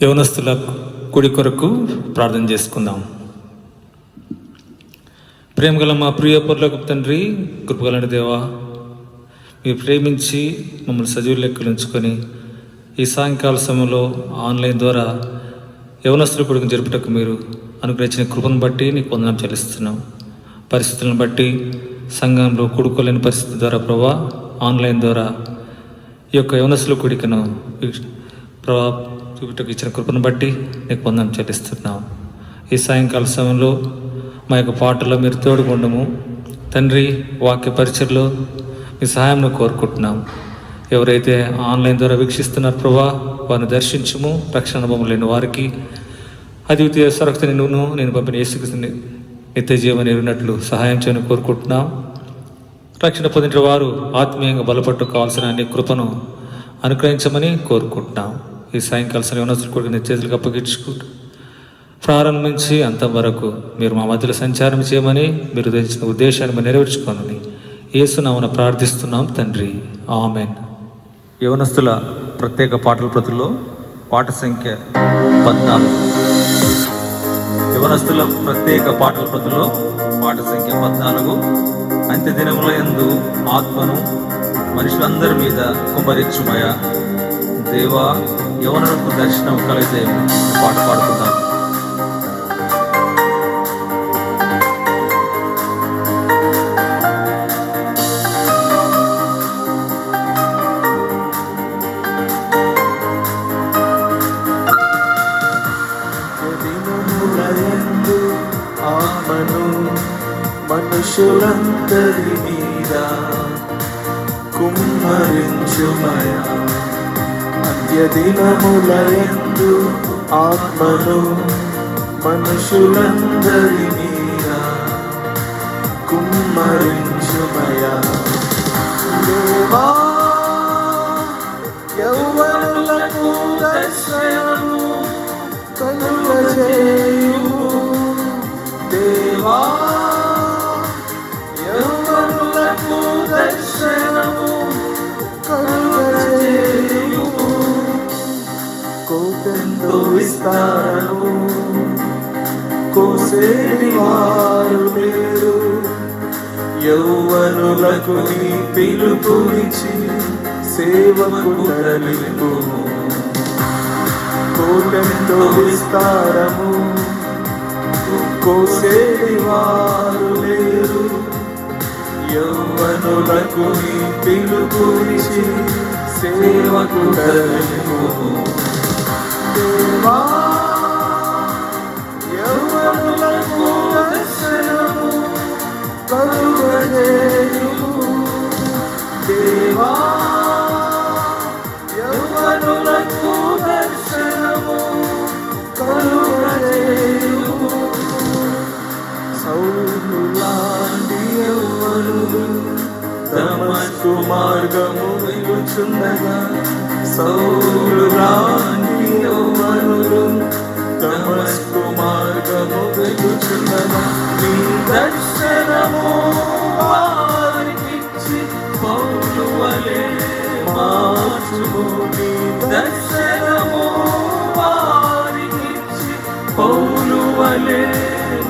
యవనస్తుల కుడి కొరకు ప్రార్థన చేసుకుందాం. ప్రేమగల మా ప్రియ పరలోకపు తండ్రి, కృపగలని దేవా, మీరు ప్రేమించి మమ్మల్ని సజీవ లెక్కలు ఉంచుకొని ఈ సాయంకాల సమయంలో ఆన్లైన్ ద్వారా యవనస్తుల కొడుకుని జరుపుటకు మీరు అనుగ్రహించిన కృపను బట్టి నీకు వందనం చెల్లిస్తున్నాం. పరిస్థితులను బట్టి సంఘంలో కూడుకోలేని పరిస్థితి ద్వారా ప్రభా ఆన్లైన్ ద్వారా ఈ యొక్క యవనస్తుల కొడుకును ప్రభా చూపుటకు ఇచ్చిన కృపను బట్టి నీకు వందనం చెల్లిస్తున్నాం. ఈ సాయంకాల సమయంలో మా యొక్క పాటలో మీరు తోడుకొండము తండ్రి. వాక్య పరిచయలో మీ సహాయంను కోరుకుంటున్నాం. ఎవరైతే ఆన్లైన్ ద్వారా వీక్షిస్తున్నారు ప్రభా, వారిని దర్శించుము. రక్షణ అనుభవం లేని వారికి అద్వితీయ సరక్తిని నేను పంపిన యేసుక్రీస్తుని నిత్య జీవని ఉన్నట్లు సహాయం చేయని కోరుకుంటున్నాం. రక్షణ పొందిన వారు ఆత్మీయంగా బలపట్టు కావాల్సిన అన్ని కృపను అనుగ్రహించమని కోరుకుంటున్నాం. ఈ సాయంకాల యవనస్తుల కొడుకుని చేతులకు అప్పగించుకుంటూ ప్రారంభించి అంతం వరకు మీరు మా మధ్యలో సంచారం చేయమని మీరు తెచ్చిన ఉద్దేశాన్ని నెరవేర్చుకోనని యేసునామమున ప్రార్థిస్తున్నాం తండ్రి, ఆమెన్. యవనస్తుల ప్రత్యేక పాటల ప్రతుల్లో పాట సంఖ్య 14. యవనస్తుల ప్రత్యేక పాటల ప్రతుల్లో పాట సంఖ్య 14. అంత్య దినముల యందు ఆత్మను మనుషులందరి మీద కుమ్మరించుమయ దేవా, యవనులకు దర్శనం కలిగే పాట పాడుకుందాం. ఆత్మను మనుషులందరి మీద కుమ్మరించుమయా. అంత్యదినములయందు ఆత్మను మనుషులందరి మీద కుమ్మరించుమయా. దేవా, యవ్వనులకు దర్శనము కలుగజేయుము. దేవా, యవ్వనులకు దర్శనము కలుగజేయుము. కోపంతో విస్తారము కోసేటి వారు లేరు. యవ్వనులకు నీ పిలుపునిచ్చి సేవకు తరలింపు. కోపంతో విస్తారము కోసేటి వారు లేరు. యవ్వనులకు నీ పిలుపునిచ్చి సేవకు తరలింపు. దేవా, యవ్వనులకు దర్శనము కలుగజేయుము. దేవా, యవ్వనులకు దర్శనము కలుగజేయుము. సౌలు లాంటి యవ్వనులు దమస్కు మార్గము వెలుచుండగా, సౌలు లాంటి యవ్వనులు దమస్కు మార్గము వెలుచుండగా, నీ దర్శనము వారికిచ్చి పౌలు వలె మార్చుము. నీ దర్శనము వారికిచ్చి పౌలు వలె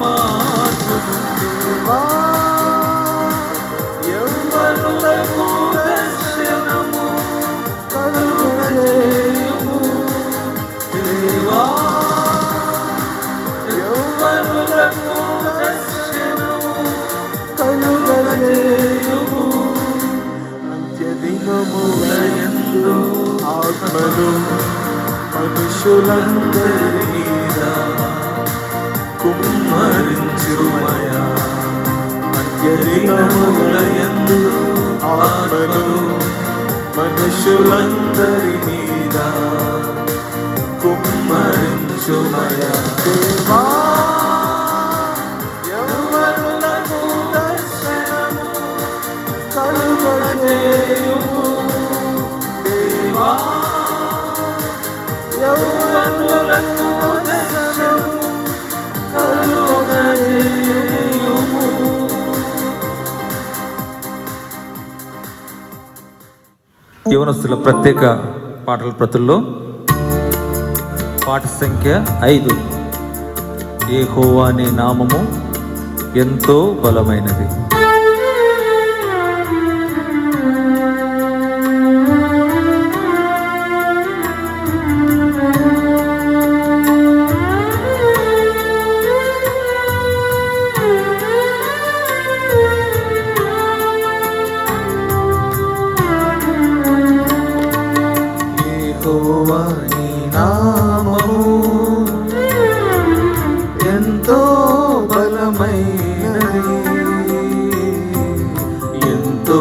మార్చుము. దేవా, యవ్వనులకు దర్శనము కలుగజేయుము. దేవా, యవ్వనులకు దర్శనము కలుగజేయుము. అంత్యదినములయందు ఆత్మను మనుషులందరి మీద కుమ్మరించుమయా. అంత్యదినములయందు ఆత్మను మనుషులందరి మీద కుమ్మరించుమయా. దేవా, యవ్వనులకు దర్శనము కలుగజేయుము. దేవా, యవ్వనులకు దర్శనము కలుగజేయుము. యవనస్తుల ప్రత్యేక పాటల ప్రతుల్లో పాట సంఖ్య 5. యెహోవా నీ నామము ఎంతో బలమైనది. యెహోవా నీ నామము ఎంతో బలమైనది, ఎంతో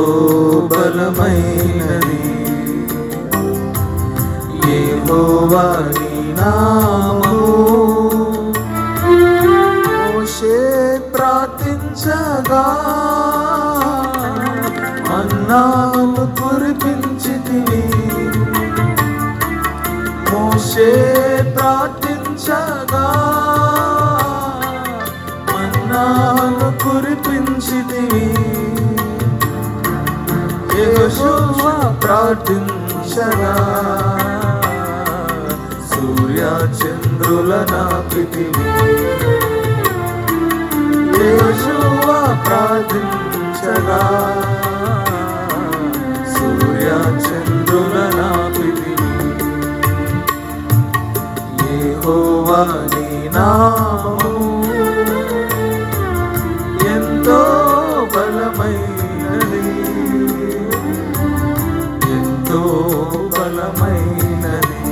బలమైనది. యెహోవా నీ నామము మోషే ప్రార్థించగా మన్నాను కురిపించితివి. మోషే ప్రార్థించగా మన్నాను కురిపించితివి. యెహోవా ప్రార్థించగా సూర్య చంద్రుల నాపితివి. యెహోవా ప్రార్థించగా సూర్య చంద్రుల నాపితివి. యెహోవా నీ నామము ఎంతో బలమైనది, ఎంతో బలమైనది.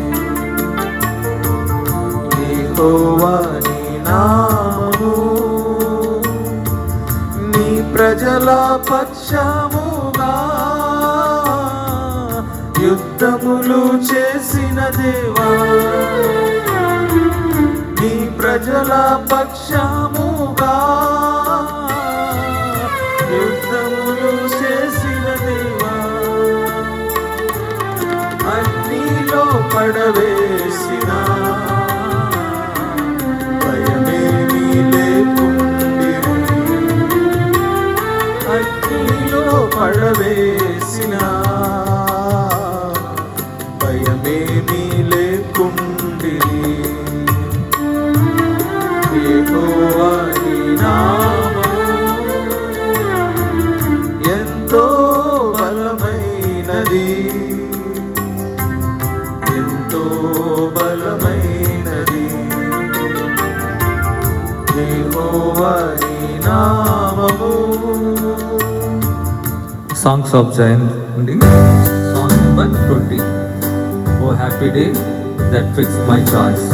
యెహోవా నీ నామము నీ ప్రజల పక్షముగా యుద్ధములు చేసిన దేవా. నీ ప్రజల పక్షముగా యుద్ధములు చేసిన దేవా. అగ్నిలో పడవేసిన భయమేమీ లేకుండిరి. అగ్నిలో పడవేసిన భయమేమీ లేకుండిరి. యెహోవా నీ నామము ఎంతో బలమైనది, ఎంతో బలమైనది. యెహోవా నీ నామము. సాంగ్స్ ఆఫ్ జైన్ నుండి song number 20. Oh happy day that fixed my choice.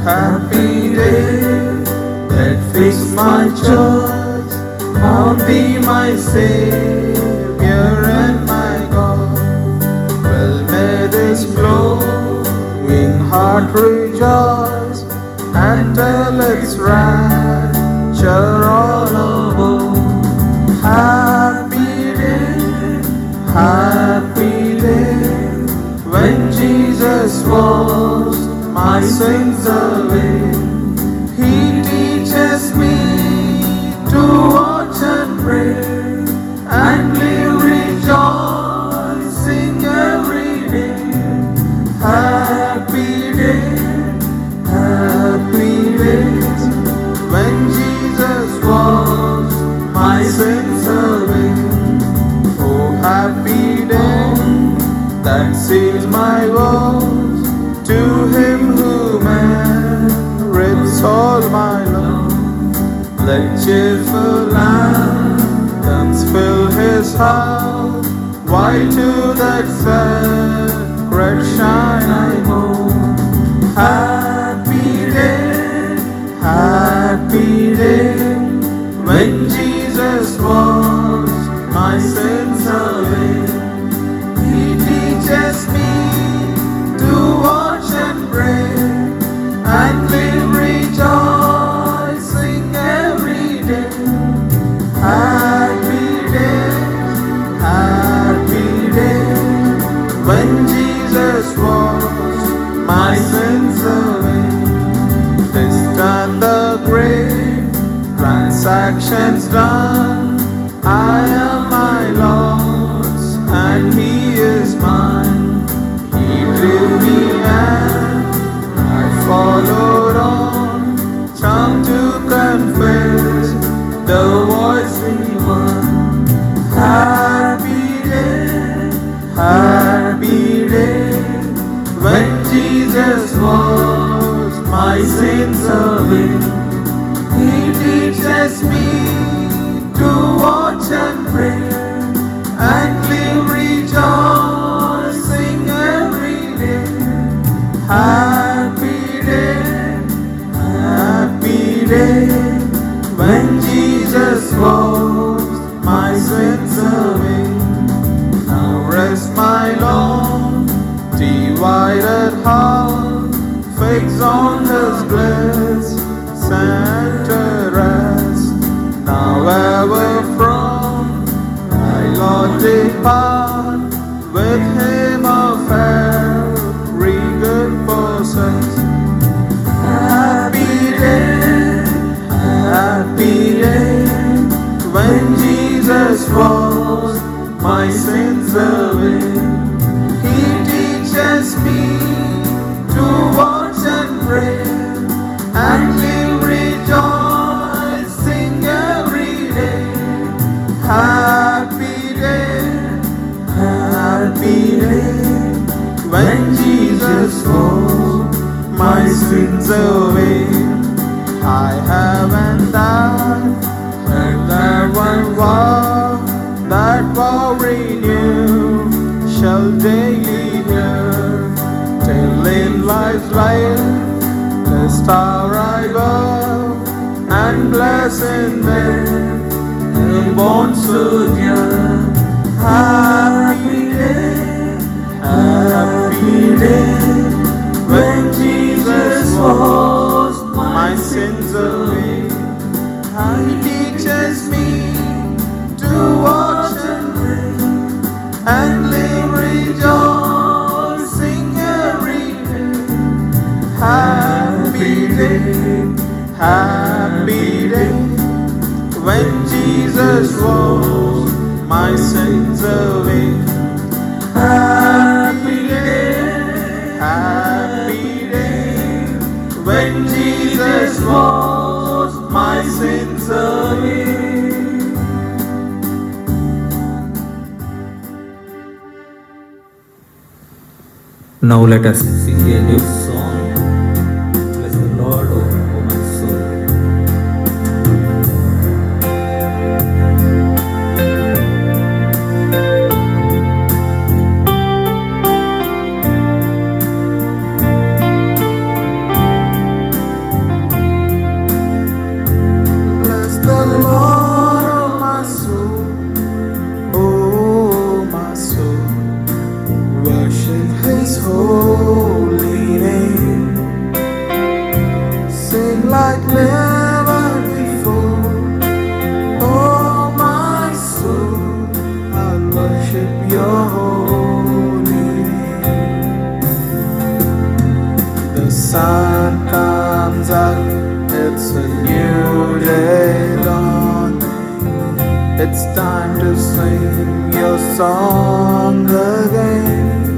Happy day that fixed my choice on thee, my Savior and my God. Well, may this glowing heart rejoice and tell its rapture all over. Happy day when Jesus washed my sins away. He teaches me to watch and pray and live rejoicing every day. Happy day when Jesus washed my sins away. Oh, happy day that seals my woes, to him who merits all my love. Let cheerful lanterns fill his house, why to that sacred shine I move. Happy day when Jesus washed my sins away. He teaches me to watch and pray and live rejoicing every day. Happy day when Jesus washed actions done. I am my Lord's and He is mine. He drew me and I followed on. Time to confess the voice we won. Happy day, when Jesus was my sins away. He teaches me to watch and pray and live rejoicing every day. Happy day, when Jesus was my sins away. Now rest my long divided heart, fix on His bliss, center rest. Now ever from my Lord depart, with Him of every good possess. Happy day, when Jesus was my sins away. He teaches me to watch and pray and live rejoicing every day. Happy day, when Jesus was my sins away. I haven't died, heard that one vow, that vow renewed, shall daily hear, till in life's light, the star I love, and bless in them, and born so dear. Happy day, when Jesus was my sins away. He teaches me to watch and pray and live rejoicing every day. Happy day, when Jesus was my sins away. Happy day, when Jesus was my sins away. Now let us sing a new song. Bless the Lord, O my soul. Bless the Lord, oh my soul, oh my soul. Worship His holy name. Sing like never before. Oh my soul, I'll worship Your holy name. The sun comes up, it's a new day dawning. It's time to sing Your song again.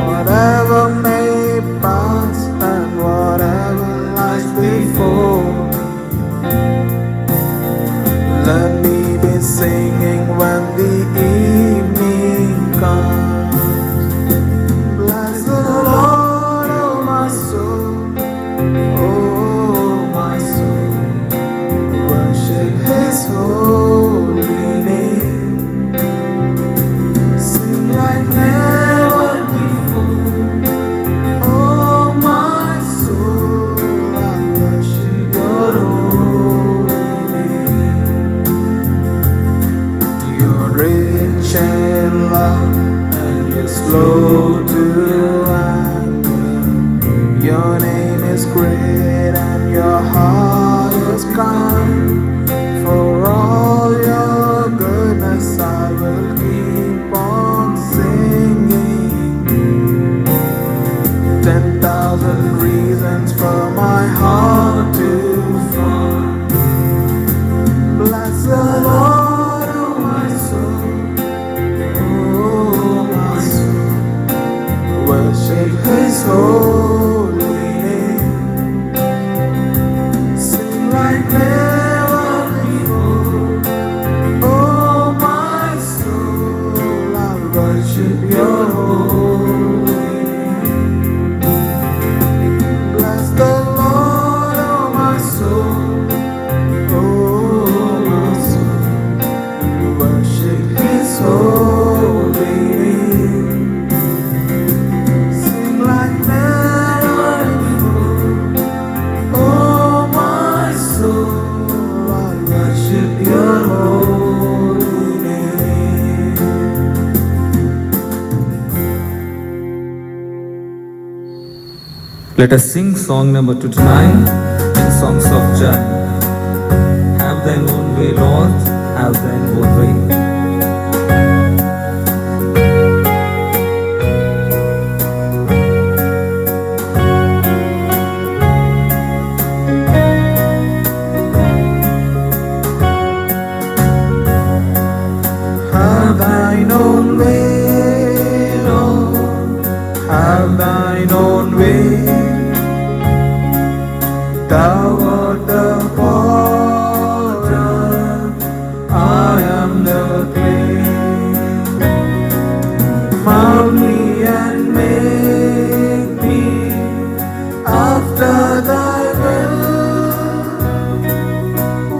Whatever may pass and whatever lies before me, let me be singing when the evening comes. Bless the Lord, oh my soul, oh my soul. Worship His holy name. Sing like never before. like never before. Oh, my soul, I worship your holy name. Bless the Lord, oh my soul. Oh, my soul, worship His holy name. Sing like never before. Oh, my soul, I worship your holy name. Let us sing song number 29 in songs of joy. Have thine own way, Lord, have thine own way. Have thine own way, Lord, have thine own way. Thou art the potter, I am the clay. Mold me and make me after thy will.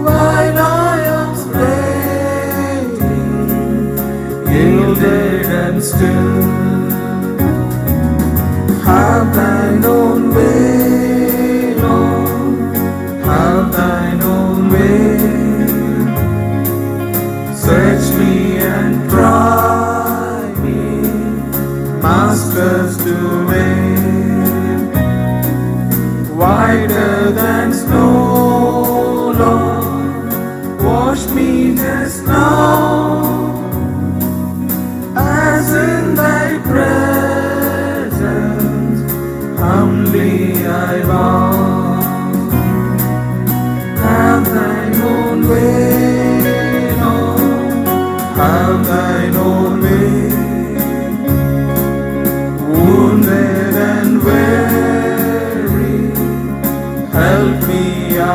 While I am waiting, yielded and still. Have thine own way, Lord, have thine own way. Search me and try me, Master's domain. Whiter than snow, Lord, wash me just now, as in thy presence humbly I bow. Have thine own way, Lord, have thine own way. Wounded and weary, help me,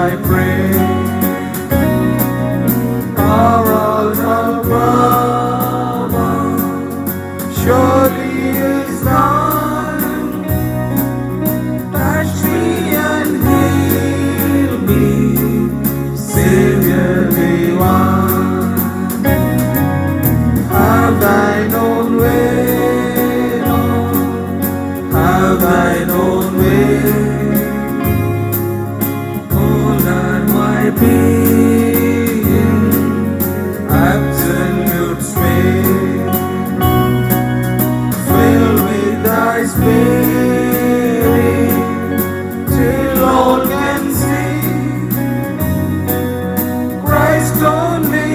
I pray. Our altar above surely is thine. Touch me and heal me, Savior divine. Have thine own way, Lord, have thine own way. Oh Lord, my being, absolute sway. Fill with thy spirit, till all can see Christ only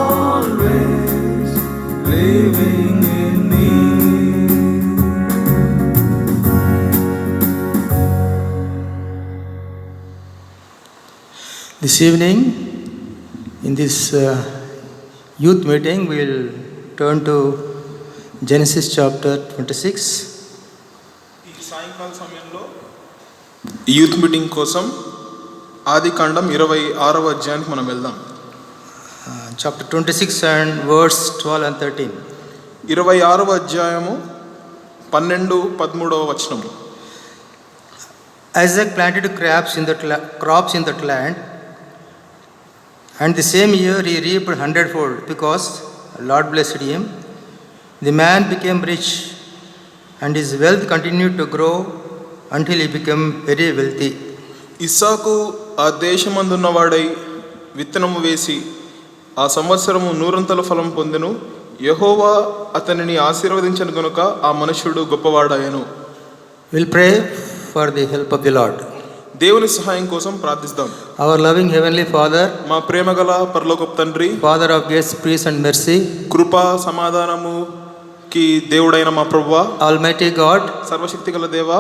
always living in me. This evening, in this youth meeting, we will turn to Genesis chapter 26. ఈ సాయంకాల సమయంలో youth meeting కోసం ఆది కాండం 26వ అధ్యాయానికి మనం వెళ్దాం. Chapter 26 and verse 12 and 13. 26వ అధ్యాయము 12-13వ వచనము. Isaac planted crops in that land, and the same year he reaped 100-fold, because Lord blessed him. The man became rich, and his wealth continued to grow until he became very wealthy. ఇస్సాకు ఆ దేశమందున్నవాడై విత్తనము వేసి ఆ సంవత్సరము 100 ఫలం పొందెను. యెహోవా అతనిని ఆశీర్వదించను గనుక ఆ మనుష్యుడు గొప్పవాడాయను. We'll pray for the help of the Lord. దేవుని సహాయం కోసం ప్రార్థిస్తాం. Our loving Heavenly Father, మా ప్రేమగల పరలోకపు తండ్రి, Father of grace, peace and mercy, కృపా సమాధానముకి దేవుడైన మా ప్రభువా, Almighty God, సర్వశక్తిగల దేవా,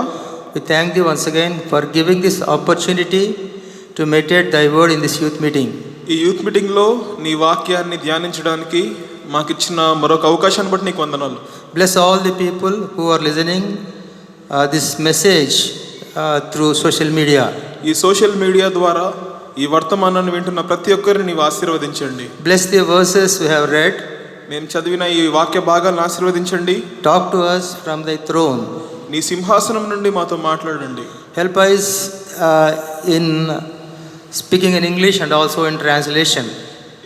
we thank thee once again for giving this opportunity to meditate thy word in this youth meeting. ఈ యూత్ మీటింగ్లో నీ వాక్యాన్ని ధ్యానించడానికి మాకిచ్చిన మరొక అవకాశాన్ని బట్టి నీకు వందనాలు. Bless all the people who are listening this message through social media. ఈ సోషల్ మీడియా ద్వారా ఈ వర్తమానాన్ని వింటున్న ప్రతి ఒక్కరిని నీవు ఆశీర్వదించండి. Bless the verses we have read. మేము చదివిన ఈ వాక్య భాగాలను ఆశీర్వదించండి. Talk to us from thy throne. నీ సింహాసనం నుండి మాతో మాట్లాడండి. Help us in speaking in English and also in translation.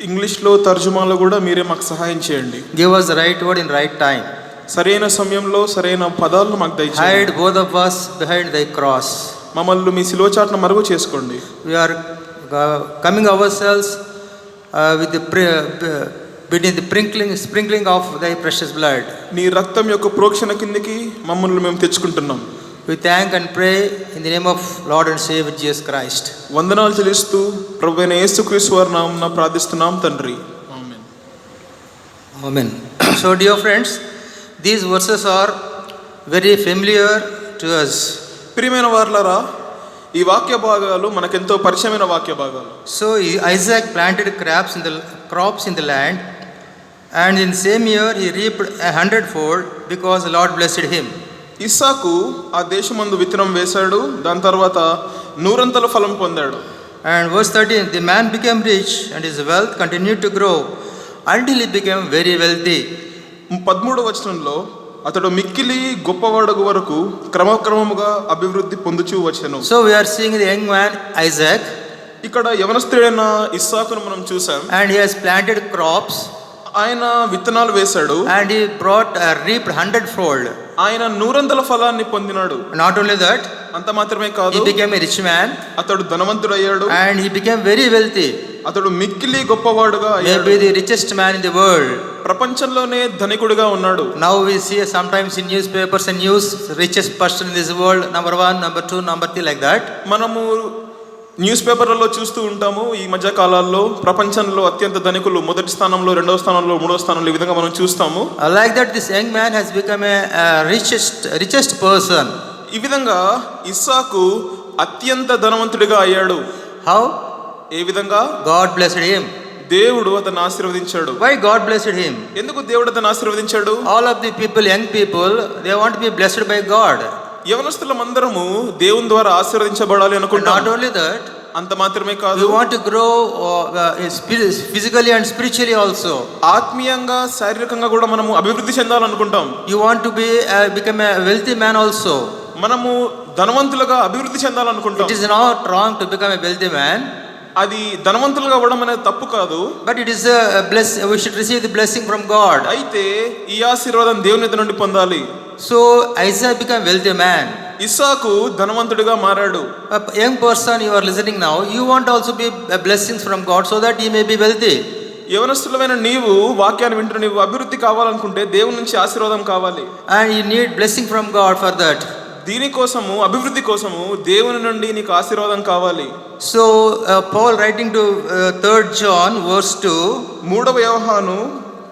ఇంగ్లీష్లో తర్జుమాలో కూడా మీరే మాకు సహాయం చేయండి. Give us the right word in right time. సరైన సమయంలో సరైన పదాలను మాకు దయచేయండి. Hide both of us behind thy cross. మమ్మల్ని మీ శిలువచాటున మరుగు చేసుకోండి. We are coming ourselves with the between the sprinkling of thy precious blood. నీ రక్తం యొక్క ప్రోక్షణ కిందికి మమ్మల్ని మేము తెచ్చుకుంటున్నాం. We thank and pray in the name of Lord and Savior Jesus Christ. వందనాలు చెల్లిస్తూ ప్రభువైన యేసుక్రీస్తు వారి నామమున ప్రార్థిస్తున్నాం తండ్రి. ఆమేన్. Amen. So dear friends, these verses are very familiar to us. ప్రియమైన వారలారా, ఈ వాక్య భాగాలు మనకెంతో పరిచయమైన వాక్య భాగాలు. So Isaac planted crops in the land, and in the same year he reaped 100-fold because the Lord blessed him. ఇస్సాకు ఆ దేశమందు విత్తనం వేశాడు, దాని తర్వాత 100 ఫలం పొందాడు. And verse 13, the man became rich and his wealth continued to grow until he became very wealthy. 13వ వచనంలో అతడు మిక్కిలి గొప్పవాడగు వరకు క్రమక్రమముగా అభివృద్ధి పొందుచూ వచ్చెను. So we are seeing the young man Isaac, ఇక్కడ యవనస్తుడైన ఇస్సాకును మనం చూసాం. and he has planted crops, ఆయన విత్తనాలు వేశాడు, and he reaped 100-fold. ఆయన 100 ఫలాన్ని పొందినాడు. Not only that, అంత మాత్రమే కాదు, he became a rich man, అతడు ధనవంతుడయ్యాడు, and he became very wealthy, అతడు మిక్కిలి గొప్పవాడుగా అయ్యాడు. maybe the richest man in the world. ప్రపంచంలోనే ధనికుడిగా ఉన్నాడు. Now we see sometimes in newspapers and news, richest person in this world, number 1, number 2, number 3, like that. మనము news పేపర్లలో చూస్తూ ఉంటాము. ఈ మధ్య కాలాల్లో ప్రపంచంలో అత్యంత ధనికులు మొదటి స్థానంలో, 2వ స్థానంలో, 3వ స్థానంలో ఈ విధంగా మనం చూస్తాము. Like that, this young man has become a richest person. ఈ విధంగా ఇస్సాకు అత్యంత ధనవంతుడిగా అయ్యాడు. How? ఏ విధంగా? God blessed him. దేవుడు అతన్ని ఆశీర్వదించాడు. Why God blessed him? ఎందుకు దేవుడు అతన్ని ఆశీర్వదించాడు? All of the people, young people, they want to be blessed by God. యవనస్తులమందరము దేవుని ద్వారా ఆశీర్వదించబడాలి అనుకుంటాం. Not only that, అంత మాత్రమే కాదు, we want to grow physically and spiritually also. ఆత్మీయంగా శారీరకంగా కూడా మనము అభివృద్ధి చెందాలనుకుంటాం. You want to become a wealthy man also. మనము ధనవంతులుగా అభివృద్ధి చెందాలనుకుంటాం. It is not wrong to become a wealthy man. అది ధనవంతులుగా అవ్వడం అనేది తప్పు కాదు. But it is we should receive the blessing from God. అయితే ఈ ఆశీర్వాదం దేవుని యొద్ద నుండి పొందాలి. So Isaac became wealthy man. ఇస్సాకు ధనవంతుడిగా మారాడు. A young person you are listening now, you want also be blessings from God so that you may be wealthy. యవనస్తులమైన నీవు వాక్యాన్ని వింటున్న నీవు అభివృద్ధి కావాలనుకుంటే దేవుని నుంచి ఆశీర్వాదం కావాలి. And you need blessing from God for that. దీనికోసము, అభివృద్ధి కోసము దేవుని నుండి నీకు ఆశీర్వాదం కావాలి. So Paul writing to 3rd John verse 2, 3వ యోహాను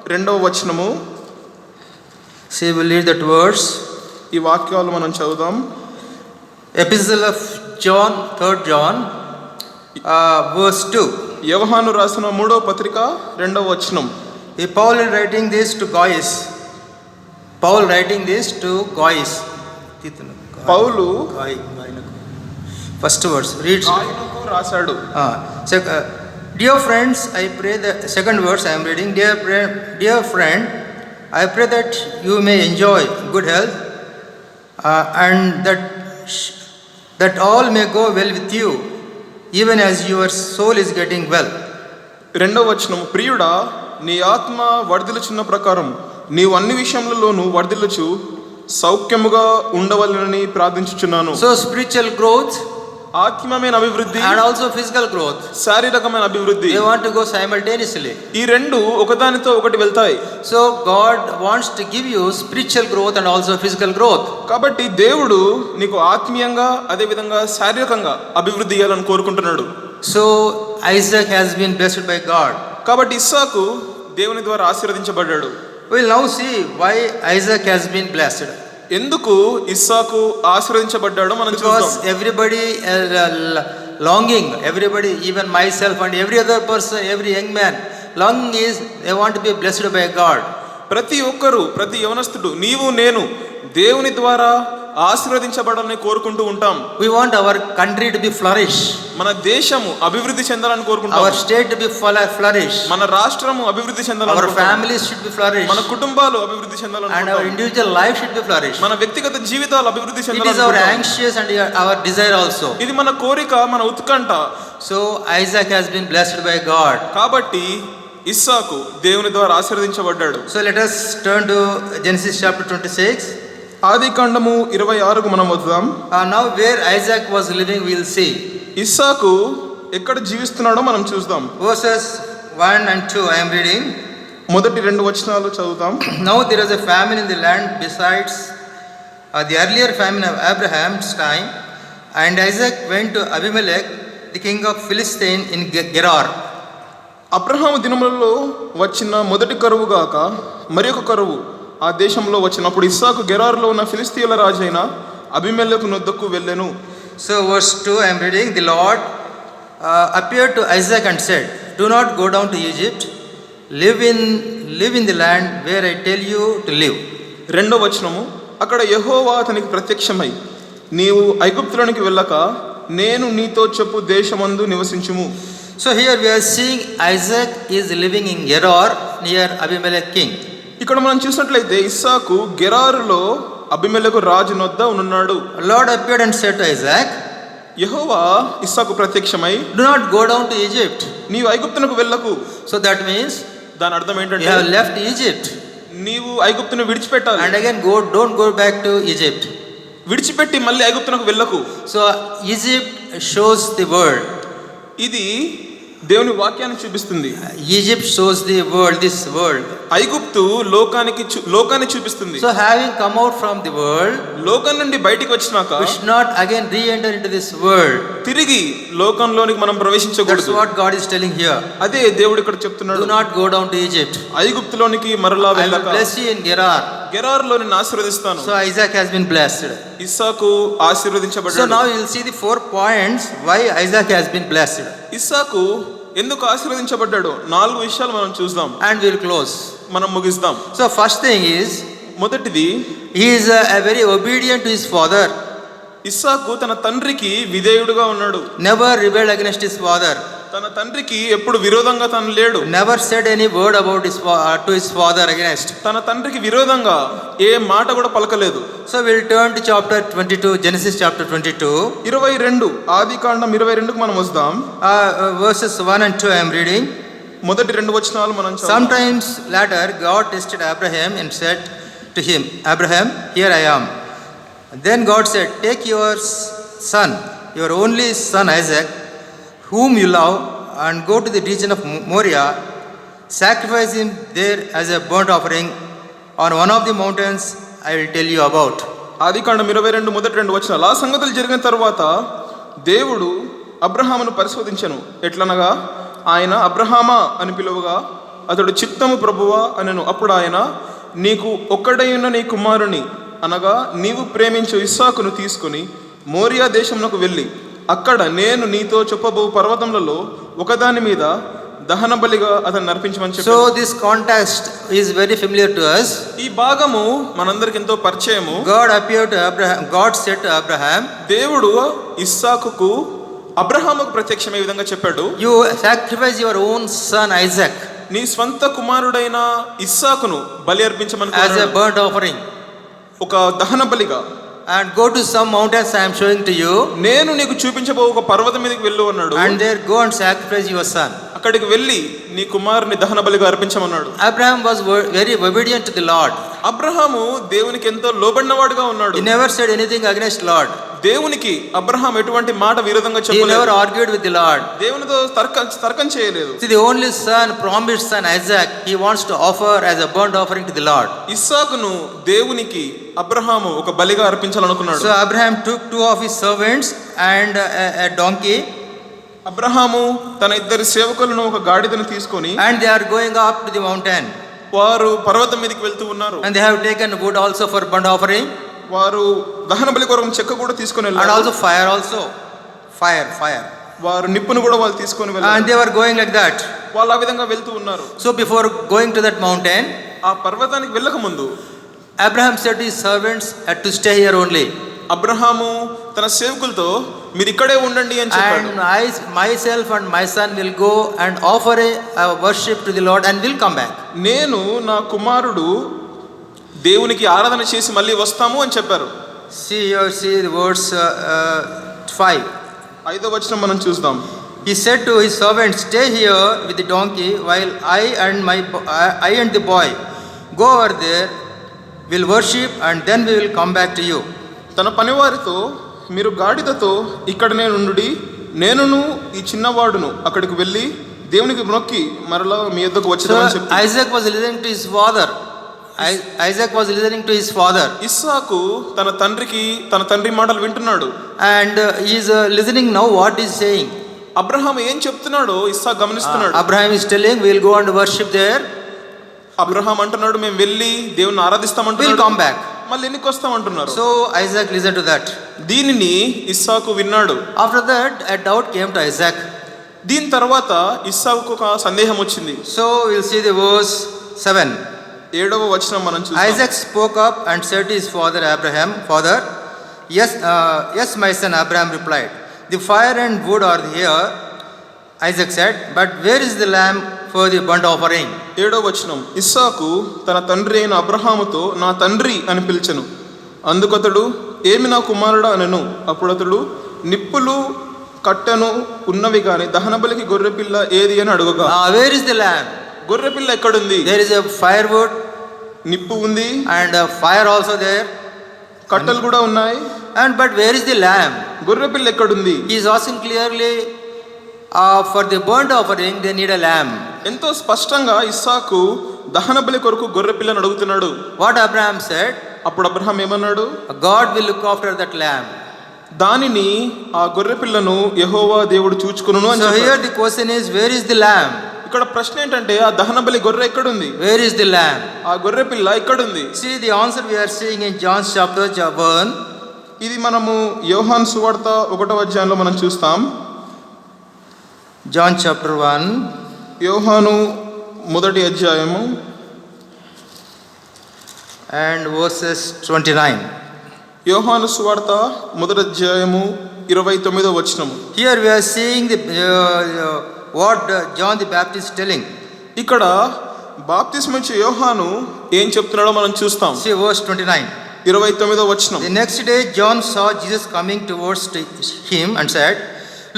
2వ వచనము, see we'll read that verse. ఈ వాక్యాలు మనం చదువుదాం. Epistle of John, 3rd John, verse 2. యోహాను రాసిన 3వ పత్రిక 2వ వచనం. Paul is writing this to Gaius. Paul writing this to Gaius. Paul First verse. Read. ఆయనకు రాశాడు. Dear friends, I pray that second verse I am reading. Dear friend, I pray that you may enjoy good health, and that all may go well with you, even as your soul is getting well. 2వ వచనం, ప్రియుడా నీ ఆత్మ వర్ధిల్లుచున్న ప్రకారం నీవు అన్ని విషయములలోనూ వర్ధిల్లుచు సౌఖ్యముగా ఉండవలెనని ప్రార్థించుచున్నాను. So spiritual growth, ఆత్మీయమైన అభివృద్ధి, and also physical growth, శారీరకమైన అభివృద్ధి, they want to go simultaneously. ఈ రెండు ఒకదానితో ఒకటి వెళ్తాయి. So God wants to give you spiritual growth and also physical growth. కాబట్టి దేవుడు నీకు ఆత్మీయంగా అదే విధంగా శారీరకంగా అభివృద్ధి చేయాలని కోరుకుంటున్నాడు. So Isaac has been blessed by God. కాబట్టి ఇస్సాకు దేవుని ద్వారా ఆశీర్వదించబడ్డాడు. We'll now see why Isaac has been blessed. ఎందుకు ఇస్సాకు ఆశీర్వదించబడ్డాడో మనం చూద్దాం. Because everybody longing, everybody, even myself and every other person, every young man, longing is they want to be blessed by God. ప్రతి ఒక్కరు, ప్రతి యవనస్తుడు, నీవు నేను దేవుని ద్వారా ఆశీర్వదించబడాలని కోరుకుంటూ ఉంటాం. We want our country to be flourish. మన దేశము అభివృద్ధి చెందాలని కోరుకుంటాం. Our state to be flourish. మన రాష్ట్రము అభివృద్ధి చెందాలని Our కోరుకుంటాం. families should be flourish. మన కుటుంబాలు అభివృద్ధి చెందాలని And our కోరుకుంటాం. individual life should be flourish. మన వ్యక్తిగత జీవితాలు అభివృద్ధి It is చెందాలని our కోరుకుంటాం. anxious and our desire also. ఇది మన కోరిక, మన ఉత్కంఠ. So Isaac has been blessed by God. కాబట్టి ఇస్సాకు దేవుని ద్వారా ఆశీర్వదించబడ్డాడు. So let us turn to Genesis chapter 26. ఆది కాండము 26కు మనం వద్దాం. Now where Isaac was living we will see. ఇస్సాకు ఎక్కడ జీవిస్తున్నాడో మనం చూద్దాం. Verses 1 and 2 I am reading. మొదటి 2 వచనాలు చదువుతాం. Now there was a famine in the land besides the earlier famine of Abraham's time, and Isaac went to Abimelech, the king of Philistine, in Gerar. Abraham దినములలో వచ్చిన మొదటి కరువు గాక మరి ఒక కరువు ఆ దేశంలో వచ్చినప్పుడు ఇస్సాకు గెరారులో ఉన్న ఫిలిస్తీయుల రాజైన అబీమెలెకు నొద్దకు వెళ్ళెను. So verse 2 I am reading. The Lord appeared to Isaac and said, "Do not go down to Egypt. Live in the land where I tell you to live." 2వ వచనము, అక్కడ యెహోవా అతనికి ప్రత్యక్షమై, నీవు ఐగుప్తులోనికి వెళ్ళక నేను నీతో చెప్పు దేశమందు నివసించుము. So here we are seeing Isaac is living in Gerar near Abimelech king. ఇక్కడ మనం చూసినట్లయితే ఇస్సాకు గెరారులో అబీమెలెకు రాజు నొద్ద ఉన్నాడు. Lord appeared and said to Isaac, యెహోవా ఇస్సాకు ప్రత్యక్షమై, "Do not go down to Egypt." నీవు ఐగుప్తునకు వెళ్ళకు. So that means దాని అర్థం you ఏంటంటే have left Egypt నీవు ఐగుప్తును విడిచిపెట్టాలి. and again don't go back to Egypt. విడిచిపెట్టి మళ్ళీ ఐగుప్తునకు వెళ్ళకు. So Egypt shows the world. ఇది దేవుని వాక్యాన్ని చూపిస్తుంది. Egypt shows the world, this world. ఐగుప్తు లోకాన్ని చూపిస్తుంది. So having come out from the world, లోకం నుండి బయటికి వచ్చినాక we should not again re-enter into this world. తిరిగి లోకంలోనికి మనం That's ప్రవేశించకూడదు. what God is telling here. అదే దేవుడు ఇక్కడ చెప్తున్నాడు. Do not go down to Egypt. ఐగుప్తులోనికి మరలా I will వెళ్ళక bless you in Gerar. గెరారులో నిన్ను ఆశీర్వదిస్తాను. So Isaac has been blessed. Isaac So ఆశీర్వదించబడ్డాడు. now you will see the 4 points why Isaac has been blessed. ఇస్సాకు ఎందుకు ఆశీర్వదించబడ్డాడు 4 విషయాలు మనం చూద్దాం. And we will close. మనం ముగిస్తాం. So first thing is, మొదటిది, he is a very obedient to his father. ఇస్సాకు తన తండ్రికి విధేయుడుగా ఉన్నాడు. Never rebelled against his father. తన తండ్రికి ఎప్పుడు విరోధంగా తను లేడు. Never said any word about to his father against. తన తండ్రికి విరోధంగా ఏ మాట కూడా పలకలేదు. So we'll turn to chapter 22, Genesis chapter 22. 22 ఆది కాండం 22కు మనం వస్తాం. Verses 1 and 2 I am reading. మొదటి 2 వచనాలు మనం చదువుదాం. Sometimes later God tested Abraham and said to him, "Abraham, here I am." Then God said, "Take your son, your only son Isaac, whom you love, and go to the region of Moriah. Sacrifice him there as a burnt offering on one of the mountains I will tell you about." ఆది కాండం 22 మొదటి 2 వచనాలు. ఆ సంగతులు జరిగిన తర్వాత దేవుడు అబ్రహామును పరిశోధించెను. ఎట్లనగా ఆయన అబ్రహామా అని పిలువగా అతడు చిత్తము ప్రభువా అనెను. అప్పుడు ఆయన, నీకు ఒక్కడైన నీ కుమారుని అనగా నీవు ప్రేమించు ఇస్సాకును తీసుకుని మోరియా దేశమునకు వెళ్ళి అక్కడ నేను నీతో చెప్పబో పర్వతములలో ఒకదాని మీద దహన బలిగా అతన్ని అర్పించమని చెప్పాడు. So this context is very familiar to us. ఈ భాగము మనందరికి ఎంతో పరిచయము. God appeared to Abraham. God said to Abraham, దేవుడు ఇస్సాకుకు అబ్రహాముకు ప్రత్యక్షమయ్యే విధంగా చెప్పాడు, "You sacrifice your own son Isaac నీ స్వంత కుమారుడైన ఇస్సాకును బలి అర్పించమని as a కోరాడు. burnt offering, ఒక దహన బలిగా, and go to some mountains I am showing to you, నేను నీకు చూపించబో ఒక పర్వతం మీదకి వెళ్ళు అన్నాడు. and there go and sacrifice your son." అక్కడికి వెళ్ళి నీ కుమారుని దహన బలిగా అర్పించమన్నాడు. Abraham was very obedient to the Lord. Abraham దేవునికి ఎంతో లోబడినవాడుగా ఉన్నాడు. He never said anything against Lord. దేవునికి అబ్రహాం ఎటువంటి మాట విరోధంగా He చెప్పలేదు. never argued with the Lord. దేవునితో తర్కం చేయలేదు. See, the only son, promised son Isaac, he wants to offer as a burnt offering to the Lord. ఇస్సాకును దేవునికి అబ్రహాము ఒక బలిగా అర్పించాలనుకున్నాడు. So Abraham took 2 of his servants and a donkey, Abraham తన 2 సేవకులను ఒక గాడిదను తీసుకొని and they are going up to the mountain, వారు పర్వతం మీదకి వెళ్తూ ఉన్నారు. and they have taken wood also for burnt offering, వారు దహన బలి కొరకు చెక్క కూడా తీసుకొని and వెళ్ళారు. also fire also. Fire. వారు నిప్పును కూడా వాళ్ళు తీసుకొని And వెళ్ళారు. they were going like that. వాళ్ళు ఆ విధంగా వెళ్తూ ఉన్నారు. So before going to that mountain, ఆ పర్వతానికి వెళ్ళక ముందు Abraham said to his servants had to stay here only. Abraham తన సేవకులతో మీరు ఇక్కడే ఉండండి అని చెప్పాడు. And I myself and my son will go and offer a worship to the Lord and will come back. నేను నా కుమారుడు దేవునికి ఆరాధన చేసి మళ్ళీ వస్తాము అని చెప్పారు. See the verse 5. 5వ వచనం మనం చూద్దాం. He said to his servant, stay here with the donkey while I and the boy go over there, will worship and then we will come back to you. తన పనివారితో మీరు గాడిదతో ఇక్కడనే నుండి నేనును ఈ చిన్నవాడును అక్కడికి వెళ్ళి దేవునికి మొక్కి మరలా మీ యొద్దకు వచ్చేదని చెప్పి. Isaac was listening to his father. Isaac was listening to his father. ఇస్సాకు తన తండ్రి మాటలు వింటున్నాడు. And he is listening now what he is saying. Abraham ఏం చెప్తున్నాడో ఇస్సాకు గమనిస్తున్నాడు. Abraham is telling we will go and worship there. Abraham అంటున్నాడు మేము వెళ్ళి దేవుని ఆరాధిస్తామంటున్నాడు. We'll come back. మళ్ళీ ఎన్నికి వస్తామంటున్నారు. So Isaac listened to that. దీనిని ఇస్సాకు విన్నాడు. After that a doubt came to Isaac. దీని తర్వాత ఇస్సాకు ఒక సందేహం వచ్చింది. So we'll see the verse 7. 7వ వచనం మనం చూద్దాం. Isaac spoke up and said to his father Abraham, Father, yes, my son Abraham replied, the fire and wood are here. Isaac said, but where is the lamb for the burnt offering? 7వ వచనం. ఇస్సాకు తన తండ్రి అయిన అబ్రహాముతో నా తండ్రి అని పిలిచెను. అందుకతడు ఏమి నా కుమారుడా అనెను. అప్పుడు అతడు నిప్పులు కట్టెను ఉన్నవి గాని దహనబలికి గొర్రెపిల్ల ఏది అని అడుగగా, where is the lamb? గొర్రెపిల్ల ఎక్కడుంది? There is a firewood, నిప్పు ఉంది, and a fire also there, కట్టెలు కూడా ఉన్నాయి. and but where is the lamb? గొర్రెపిల్ల ఎక్కడుంది? He is asking clearly, for the burnt offering they need a lamb. ఎంతో స్పష్టంగా ఇస్సాకు దహనబలి కొరకు గొర్రెపిల్లను అడుగుతున్నాడు. What Abraham said? అప్పుడు అబ్రహాం ఏమన్నాడు? God will look after that lamb. దానిని ఆ గొర్రెపిల్లను యెహోవా దేవుడు చూచుకొనును అని So చెప్పాడు. here the question is, where is the lamb? ఇక్కడ ప్రశ్న ఏంటంటే ఆ దహనబలి గొర్రె ఎక్కడుంది? Where is the lamb? ఆ గొర్రెపిల్ల ఎక్కడుంది? See the answer we are seeing in John's chapter 1. ఇది మనము యోహాను సువార్త 1వ అధ్యాయంలో మనం చూస్తాం. John chapter 1 యోహాను 1వ అధ్యాయము and verses 29. యోహాను సువార్త 1వ అధ్యాయము 29వ వచనం. Here we are seeing the what John the Baptist telling. ఇక్కడ బాప్తిస్మిచ్చే యోహాను ఏం చెప్తున్నాడో మనం చూస్తాం. See verse 29. 29వ వచనం. The next day John saw Jesus coming towards him and said,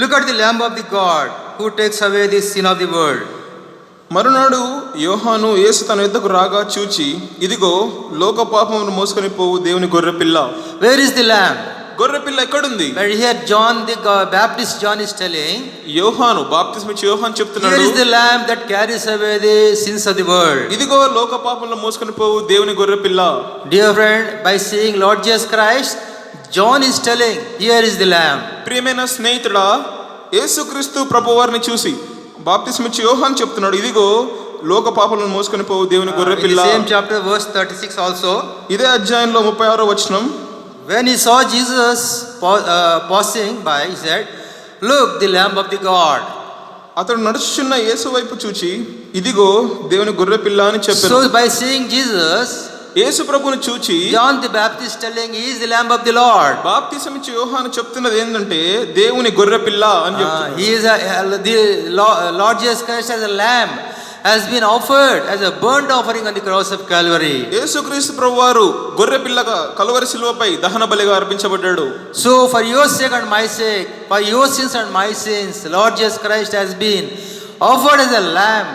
look at the Lamb of the God who takes away the sin of the world. మరునాడు యోహాను యేసు తన యొద్దకు రాగా చూచి, ఇదిగో లోక పాపమును మోసుకొని పోవు దేవుని గొర్రెపిల్ల. Where is the lamb? గొర్రెపిల్ల ఎక్కడుంది? But here John the Baptist John is telling, యోహాను బాప్తిస్మిచ్చే యోహాను చెప్తున్నాడు, here is the lamb that carries away the sins of the world. ఇదిగో లోక పాపములను మోసుకొని పోవు దేవుని గొర్రెపిల్ల. Dear friend, by seeing Lord Jesus Christ, John is telling, here is the lamb. ప్రియమైన స్నేహితుడా, యేసుక్రీస్తు ప్రభువారిని చూసి బాప్తిస్మిచ్చే యోహాను చెప్తున్నాడు, ఇదిగో లోక పాపములను మోసుకొని పోవు దేవుని In గొర్రెపిల్ల. the same chapter verse 36 also, ఇదే అధ్యాయంలో 36వ వచనం. when he saw Jesus passing by, he said, look, the Lamb of the God. అతడు నడుచుచున్న యేసు వైపు చూచి, ఇదిగో దేవుని గొర్రెపిల్ల అని చెప్పాడు. So by seeing Jesus, యేసు ప్రభువును చూచి John the Baptist telling, he is the Lamb of the Lord. బాప్తిసమిచ్చే యోహాను చెప్తున్నది ఏంటంటే దేవుని గొర్రెపిల్ల అని చెప్తున్నాడు. He is the Lord Jesus Christ as a lamb has been offered as a burnt offering on the cross of Calvary. యేసుక్రీస్తు ప్రభువారు గొర్రెపిల్లగా కలువరి శిలువపై దహన బలిగా అర్పించబడ్డాడు. So for your sake and my sake, for your sins and my sins, Lord Jesus Christ has been offered as a lamb,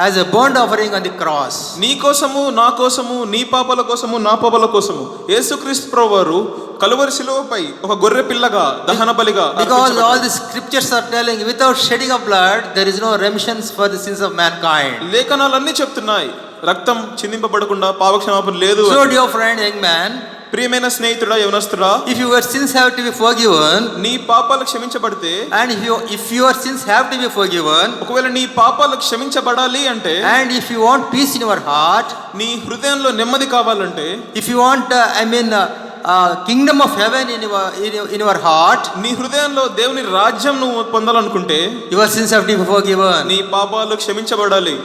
as a burnt offering on the cross. నీ కోసము, నా కోసము, నీ పాపాల కోసము, నా పాపాల కోసము యేసుక్రీస్తు ప్రభువారు కలువరి శిలువపై ఒక గొర్రె పిల్లగా దహన బలిగా Because all the scriptures are telling, without shedding of blood there is no remission for the sins of mankind. లేఖనాలన్నీ చెప్తున్నాయి, రక్తం చిందింపబడకుండా పాపక్షమాపణ లేదు. So dear friend, young man, ప్రియమైన స్నేహితుడా, యవనస్తుడా, if your sins have to be forgiven, నీ పాపాలు క్షమించబడితే, and if your sins have to be forgiven, ఒకవేళ నీ పాపాలు క్షమించబడాలి అంటే, and if you want peace in your heart, నీ హృదయంలో నెమ్మది కావాలంటే, if you want kingdom of heaven in your heart, నీ హృదయంలో దేవుని రాజ్యం నువ్వు పొందాలనుకుంటే your sins have to be forgiven. నీ పాపాలు క్షమించబడాలి.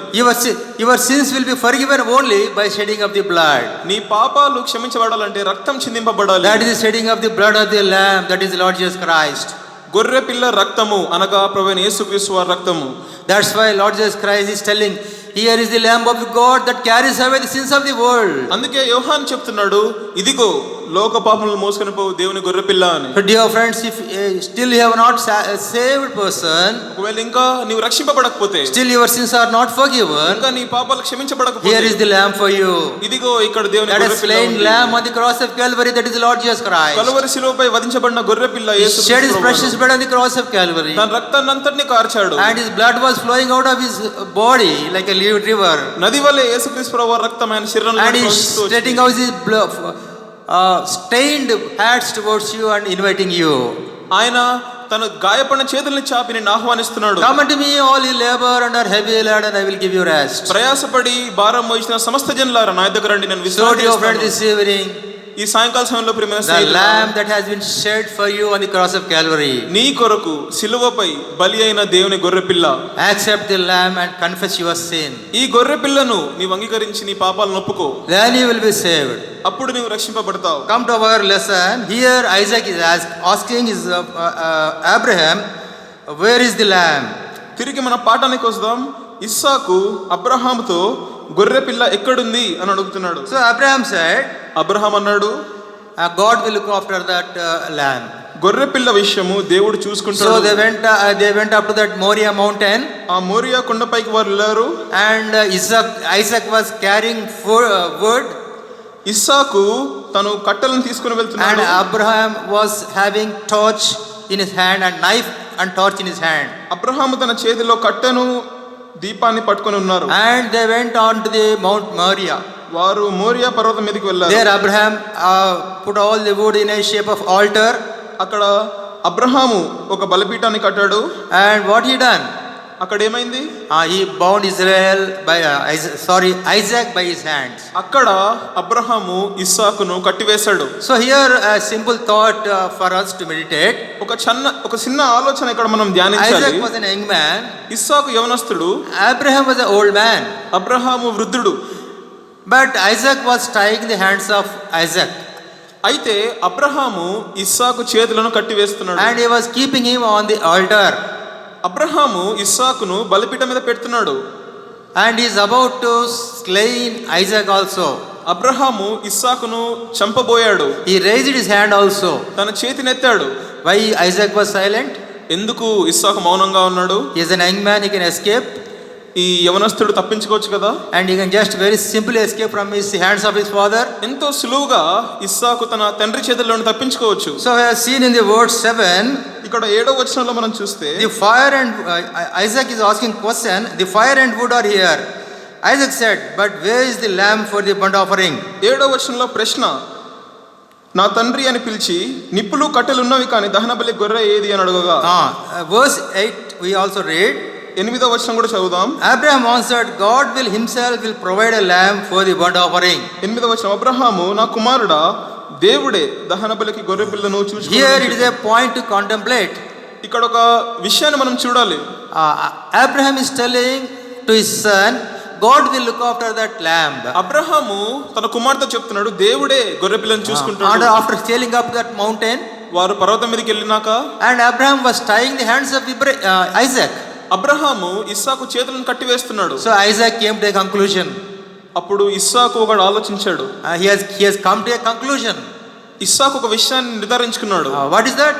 Your sins will be forgiven only by shedding of the blood. నీ పాపాలు క్షమించబడాలంటే రక్తం చిందింపబడాలి. That is the shedding of the blood of the Lamb, that is the Lord Jesus Christ. గొర్రె పిల్ల రక్తము అనగా ప్రభువైన యేసుక్రీస్తు వారి రక్తము. That's why Lord Jesus Christ is telling, here is the Lamb of God that carries away the sins of the world. అందుకే యోహాను చెప్తున్నాడు, ఇదిగో లోక పాపములను మోసుకొని పోవు దేవుని గొర్రె పిల్ల అని. So dear friends, if still you have not saved person, ఒకవేళ ఇంకా నీవు రక్షింపబడకపోతే, still your sins are not forgiven, ఇంకా నీ పాపాలు క్షమించబడకపోతే, here is the Lamb for you. ఇదిగో ఇక్కడ దేవుని that గొర్రె is పిల్ల slain ఉంది. Lamb on the cross of Calvary, that is the Lord Jesus Christ. Calvary శిలువపై వధించబడిన గొర్రె పిల్ల యేసు He shed his precious blood on the cross of Calvary, తన రక్తాన్ని అంతటిని కార్చాడు. and his blood was flowing out of his body like a river, నది వలె యేసుక్రీస్తు ప్రభువు రక్తం ఆయన శరీరంలో and he ప్రవహిస్తూ వచ్చింది. shedding out his blood, stained hands towards you and inviting you. ఆయన తన గాయపడిన చేతుల్ని చాపి నిన్ను ఆహ్వానిస్తున్నాడు. Come unto me all you labor and are heavy laden, and I will give you rest. ప్రయాసపడి భారం మోసిన సమస్త జనులారా నా దగ్గర రండి, నేను So విశ్రాంతి dear friend, ఇస్తాను. this evening, ఈ సాయంకాల సమయంలో ప్రియమైన the స్నేహితులారా, Lamb that has been shed for you on the cross of Calvary, నీ కొరకు సిలువపై బలి అయిన దేవుని గొర్రె పిల్ల, accept the Lamb and confess your sin. ఈ గొర్రె పిల్లను నీవు అంగీకరించి నీ పాపాలను ఒప్పుకో, Then you will be saved. అప్పుడు నీవు రక్షింపబడతావు. Come to our lesson. Here Isaac is asking his Abraham, where is the lamb? తిరిగి మన పాఠానికి వద్దాం. ఇస్సాకు అబ్రహాముతో గొర్రె పిల్ల ఎక్కడుంది అని అడుగుతున్నాడు. So Abraham said, అబ్రహాం అన్నాడు, God will look after that lamb. గొర్రె పిల్ల విషయము దేవుడు So చూసుకుంటాడు. they went up to that Moriah mountain, ఆ మోరియా కొండపైకి వారు వెళ్ళారు. and Isaac was carrying wood, ఇస్సాకు తను కట్టెలను తీసుకుని and వెళ్తున్నాడు. Abraham was having torch in his hand and knife and torch in his hand, Abraham తన చేతిలో కట్టెను దీపాన్ని పట్టుకొని ఉన్నారు. and they went on to the Mount Moriah. వారు మోరియా పర్వతం మీదకి వెళ్ళారు. There Abraham put all the wood in a shape of altar, అక్కడ అబ్రహాము ఒక బలిపీఠాన్ని కట్టాడు. and what he done? అక్కడ ఏమైంది? He bound Isaac by his hands. అక్కడ అబ్రహాము ఇస్సాకును కట్టివేశాడు. So here a simple thought for us to meditate. ఒక చిన్న ఆలోచన ఇక్కడ మనం ధ్యానించాలి. Isaac was a young man, ఇస్సాకు యవనస్తుడు, Abraham was an old man, Abraham వృద్ధుడు. but Isaac was tying the hands of Isaac, అయితే అబ్రహాము ఇస్సాకు చేతులను కట్టివేస్తున్నాడు. and he was keeping him on the altar, Abraham ఇస్సాకును బలిపీఠం మీద పెడుతున్నాడు. and he is about to slay Isaac also. Abraham ఇస్సాకును చంపబోయాడు. He raised his hand also. తన చేతినెత్తాడు. Why Isaac was silent? ఎందుకు ఇస్సాకు మౌనంగా ఉన్నాడు? He is an young man, he can escape, ఈ యవనస్తుడు తప్పించుకోవచ్చు కదా. and he can just very simply escape from his hands of his father. ఎంతో సులువుగా ఇస్సాకు తన తండ్రి చేతుల్లోని తప్పించుకోవచ్చు. So we have seen in the verse 7, ఇక్కడ 7వ వచనంలో మనం చూస్తే the fire and Isaac is asking question, the fire and wood are here. Isaac said, but where is the lamb for the burnt offering? 7వ వచనంలో ప్రశ్న, నా తండ్రి అని పిలిచి నిప్పులు కట్టెలు ఉన్నవి కానీ దహన బలి గొర్రె ఏది అని అడగగా, Verse 8 we also read, 8వ వచనం కూడా చదువుదాం. Abraham answered, God will himself will provide a lamb for the burnt offering. 8వ వచనం, అబ్రహాము నా కుమారుడా దేవుడే దహన బలికి గొర్రె పిల్లను Here it చూసుకున్నాడు. is a point to contemplate. ఇక్కడ ఒక విషయాన్ని మనం చూడాలి. Abraham is telling to his son, God will look after that lamb. Abraham తన కుమార్తె చెప్తున్నాడు, దేవుడే గొర్రె పిల్లను చూసుకుంటాడు. And after sailing up that mountain, వారు పర్వతం మీదకి వెళ్ళినాక and Abraham was tying the hands of Isaac. Abraham ఇస్సాకు చేతులను కట్టివేస్తున్నాడు. So Isaac came to a conclusion. అప్పుడు ఇస్సాకు ఒకడు ఆలోచించాడు. He has come to a conclusion. ఇస్సాకు ఒక విషయాన్ని నిర్ధారించుకున్నాడు. What is that?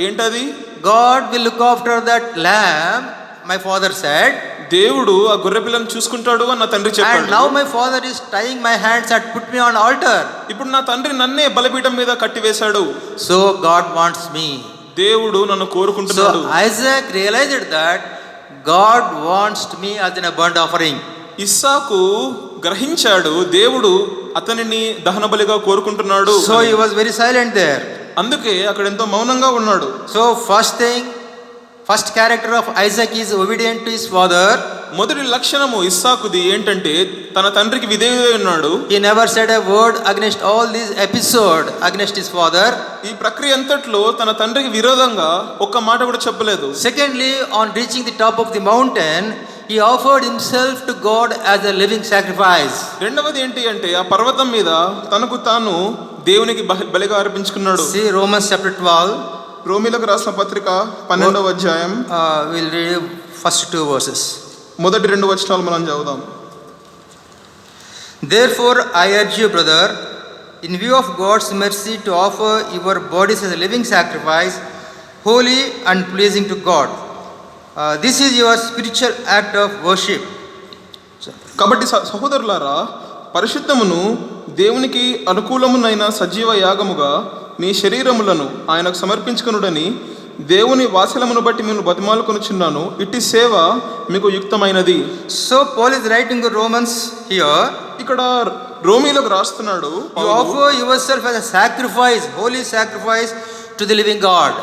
ఏంటది? God will look after that lamb, my father said. దేవుడు ఆ గొర్రె పిల్లను చూసుకుంటాడు అని నా తండ్రి And చెప్పాడు. now my father is tying my hands and put me on altar. ఇప్పుడు నా తండ్రి నన్నే బలిపీఠం మీద కట్టివేశాడు. So God wants me. దేవుడు నన్ను So కోరుకుంటున్నాడు. Isaac realized that God wants me as a burnt offering. ఇస్సాకు గ్రహించాడు దేవుడు అతనిని దహన బలిగా కోరుకుంటున్నాడు. So he was very silent there. అందుకే అక్కడ ఎంతో మౌనంగా ఉన్నాడు. So first thing, First character of Isaac is obedient to his father. మొదటి లక్షణము ఇస్సాకుది ఏంటంటే తన తండ్రికి విధేయుడై ఉన్నాడు. He never said a word against all this episode against his father. ఈ ప్రక్రియ అంతట్లో తన తండ్రికి విరోధంగా ఒక్క మాట కూడా చెప్పలేదు. Secondly, on reaching the top of the mountain, he offered himself to God as a living sacrifice. రెండవది ఏంటి అంటే ఆ పర్వతం మీద తనకు తాను దేవునికి బలిగా అర్పించుకున్నాడు. See Romans chapter 12. రోమీలకు రాసిన పత్రిక 12వ అధ్యాయం We'll read first 2 verses. మొదటి 2 వచనాలు మనం చదువుదాం. Therefore, I urge you, brother, in view of God's mercy, to offer your bodies as a living sacrifice, holy and pleasing to God. This is your spiritual act of worship. కాబట్టి సహోదరులారా, పరిశుద్ధమును దేవునికి అనుకూలమునైన సజీవ యాగముగా మీ శరీరములను ఆయనకు సమర్పించుకొనుడని దేవుని వాత్సల్యమును బట్టి మిమ్మల్ని బతిమాలుకొనుచున్నాను. ఇట్టి సేవ మీకు యుక్తమైనది. So Paul is writing to Romans here. ఇక్కడ రోమీలకు రాస్తున్నాడు, You offer yourself as a sacrifice, holy sacrifice to the living God.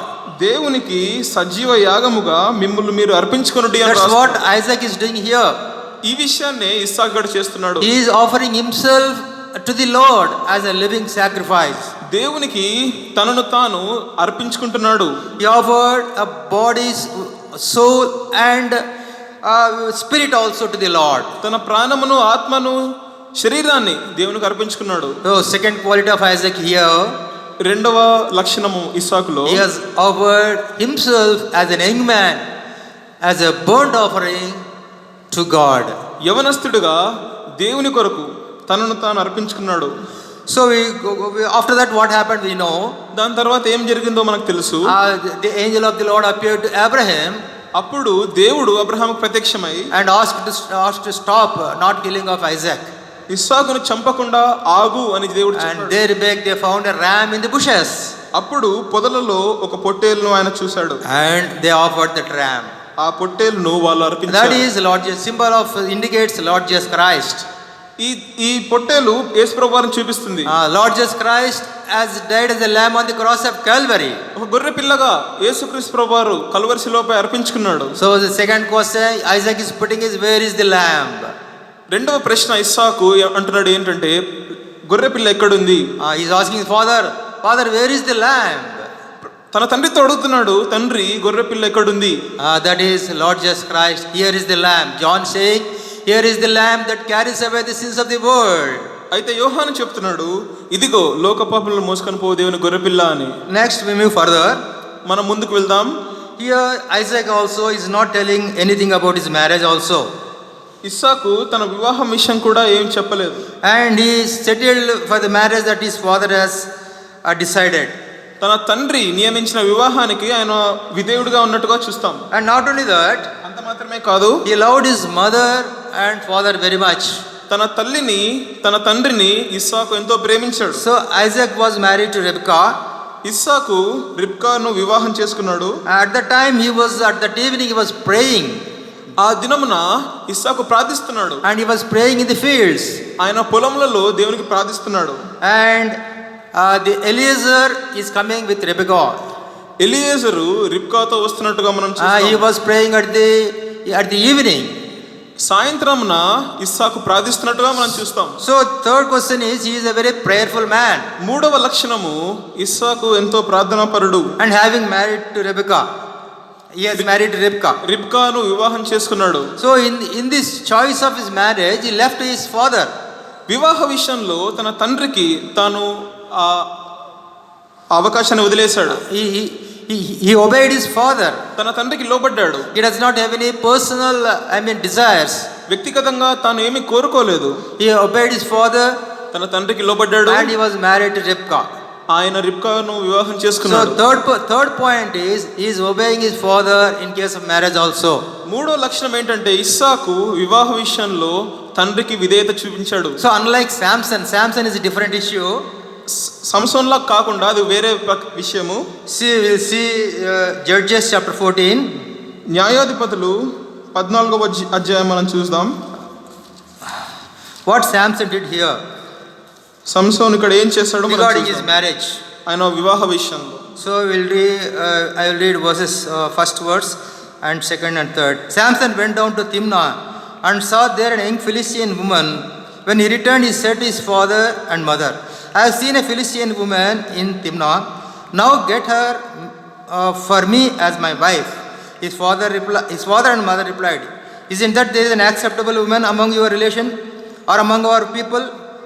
దేవునికి సజీవ యాగముగా మిమ్మల్ని మీరు అర్పించుకొనుడి అని That's what రాస్తున్నాడు. Isaac is doing here. ఈ విషయాన్ని ఇస్సాకు గారు చేస్తున్నాడు. He is offering himself to the Lord as a living sacrifice. దేవునికి తనను తాను అర్పించుకుంటున్నాడు. He offered a body, soul and spirit also to the Lord. తన ప్రాణమును ఆత్మను శరీరాన్ని దేవునికి అర్పించుకున్నాడు. So second quality of Isaac here, రెండవ లక్షణము ఇస్సాకులో he has offered himself as an young man as a burnt offering to God. యవనస్తుడిగా దేవుని కొరకు తనను తాను అర్పించుకున్నాడు. So after that what happened we know. దాని తర్వాత ఏం జరిగిందో మనకు తెలుసు. The angel of the Lord appeared to Abraham అప్పుడు దేవుడు అబ్రహాముకు ప్రత్యక్షమై and asked to stop not killing of Isaac. ఇస్సాకును చంపకుండా ఆగు అని దేవుడు And చెప్పాడు. there they found a ram in the bushes. అప్పుడు పొదలలో ఒక పొట్టేలును ఆయన చూశాడు. And they offered that ram. ఆ పొట్టేలును వాళ్ళు That అర్పించారు. is Lord Jesus, symbol of indicates Lord Jesus Christ. ఈ పొట్టేలు యేసుప్రభు వారిని చూపిస్తుంది. Lord Jesus Christ has died as a lamb on the cross of Calvary. ఒక గొర్రె పిల్లగా యేసుక్రీస్తు ప్రభు వారు Calvary శిలువపై అర్పించుకున్నాడు. So the second question Isaac is putting is, where is the lamb? రెండవ ప్రశ్న ఇస్సాకు అంటున్నాడు ఏంటంటే గొర్రె పిల్ల ఎక్కడుంది? He is asking father, where is the lamb? తన తండ్రితో అడుగుతున్నాడు, తండ్రి గొర్రె పిల్ల ఎక్కడుంది? That is Lord Jesus Christ. Here is the lamb. John saying, here is the lamb that carries away the sins of the world. అయితే యోహాను చెప్తున్నాడు, ఇదిగో లోక పాపములను మోసుకొని పో దేవుని గొర్రె పిల్ల అని. Next we move further. మనం ముందుకు వెళ్దాం. Here Isaac also is not telling anything about his marriage also. ఇస్సాకు తన వివాహం విషయం కూడా ఏం చెప్పలేదు. And he is settled for the marriage that his father has decided. తన తండ్రి నియమించిన వివాహానికి ఆయన విధేయుడిగా ఉన్నట్టుగా చూస్తాం. And not only that, అంత మాత్రమే కాదు, he loved his mother and father very much. తన తల్లిని తన తండ్రిని ఇస్సాకు ఎంతో ప్రేమించాడు. So Isaac was married to Rebekah. ఇస్సాకు రిబ్కాను వివాహం చేసుకున్నాడు. At that evening he was praying. ఆ దినమున ఇస్సాకు ప్రార్థిస్తున్నాడు. And he was praying in the fields. ఆయన పొలములలో దేవునికి ప్రార్థిస్తున్నాడు. And the Eliezer is coming with Rebekah. Eliezer రిబ్కాతో వస్తున్నట్టుగా మనం He చూస్తాం. was praying at the evening. సాయంత్రమున ఇస్సాకు ప్రార్థిస్తున్నట్టుగా మనం చూస్తాం. So third question is, he is a very prayerful man. మూడవ లక్షణము ఇస్సాకు ఎంతో ప్రార్థనాపరుడు. And having married to Rebekah, he has married Rebekah. రిబ్కాను వివాహం చేసుకున్నాడు. So in this choice of his marriage, he left his father. వివాహ విషయంలో తన తండ్రికి తాను ఆ అవకాశాన్ని వదిలేశాడు. He obeyed his father. తన తండ్రికి లోబడ్డాడు. He does not have any personal desires. వ్యక్తిగతంగా తాను ఏమీ కోరుకోలేదు. He obeyed his father తన తండ్రికి లోబడ్డాడు. and he was married to Rebekah. ఆయన రిబ్కాను వివాహం So చేసుకున్నాడు. third point is, he is obeying his father in case of marriage also. మూడో లక్షణం ఏంటంటే ఇస్సాకు వివాహ విషయంలో తండ్రికి విధేయత చూపించాడు. So unlike Samson is a different issue. సంసోన్లా కాకుండా అది వేరే విషయము. We'll see Judges chapter 14. న్యాయాధిపతులు 14వ అధ్యాయం మనం చూద్దాం. What Samson did here సంసోను ఇక్కడ ఏం చేశాడో మనం regarding his చూద్దాం. marriage. ఆయన వివాహ విషయంలో So I will read verses, first verse and second and third. Samson went down to Timnah and saw there a young Philistine woman. When he returned, he said to his father and mother, I have seen a Philistine woman in Timnah. Now get her for me as my wife. His father and mother replied, isn't that there is an acceptable woman among your relation or among our people?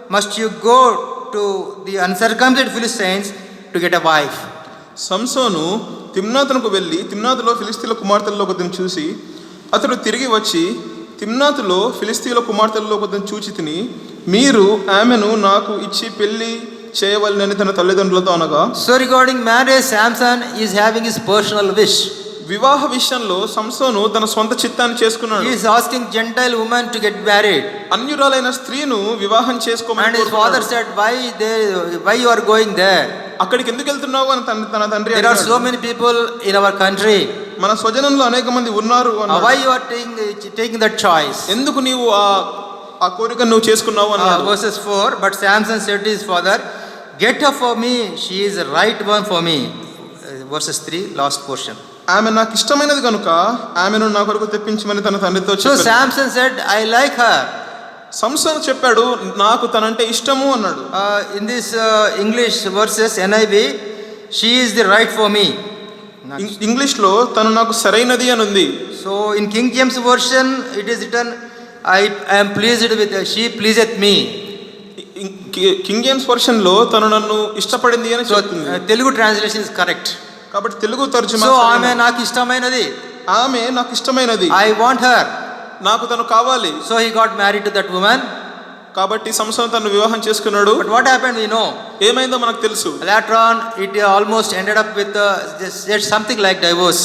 Must you go to the uncircumcised Philistines to get a wife? సంసోను తిమ్నాతునకు వెళ్ళి తిమ్నాతులో ఫిలిస్తీన్ల కుమార్తెల్లో ఒకరిని చూసి అతడు తిరిగి వచ్చి తిమ్నాతులో ఫిలిస్తీన్ల కుమార్తెల్లో ఒకరిని చూచి తిని మీరు ఆమెను నాకు ఇచ్చి పెళ్లి చేయవలనని తన తల్లిదండ్రులతో అనగా. So regarding marriage, Samson is having his personal wish. వివాహ విషయంలో సంసోను తన సొంత చిత్తాన్ని చేసుకున్నాడు. He is asking Gentile woman to get married. అన్యురాలైన స్త్రీను వివాహం చేసుకోమని And his father said, why you are going there? అక్కడికి ఎందుకు వెళ్తున్నావు అని తన తండ్రి There are so many people in our country. మన స్వజనంలో అనేక మంది ఉన్నారు అన్నాడు. Why you are taking that choice? ఎందుకు నీవు ఆ కోరికను నువ్వు చేసుకున్నావు అన్నాడు. Verses 4, but Samson said to his father, get her for me, she is the right one for me. Verses 3, last portion. ఆమె నాకు ఇష్టమైనది కనుక ఆమెను నా కొరకు తెప్పించమని తన తండ్రితో So చెప్పాడు. Samson said, I like her. సంసోను చెప్పాడు నాకు తనంటే ఇష్టము అన్నాడు. In this English verses NIV, she is the right for me. English లో తను నాకు సరైనది అని ఉంది. So in King James version it is written, I am pleased with her, she pleaseth me. King James version లో తను నన్ను ఇష్టపడింది అని చెప్తుంది. Telugu translation is correct. కాబట్టి తెలుగు తర్జుమా So ఆమె నాకు ఇష్టమైనది. ఆమె నాకు ఇష్టమైనది. I want her. నాకు తను కావాలి. So he got married to that woman. కాబట్టి సంసోను తను వివాహం చేసుకున్నాడు. But what happened we know. ఏమైందో మనకు తెలుసు. Later on it almost ended up with just something like divorce.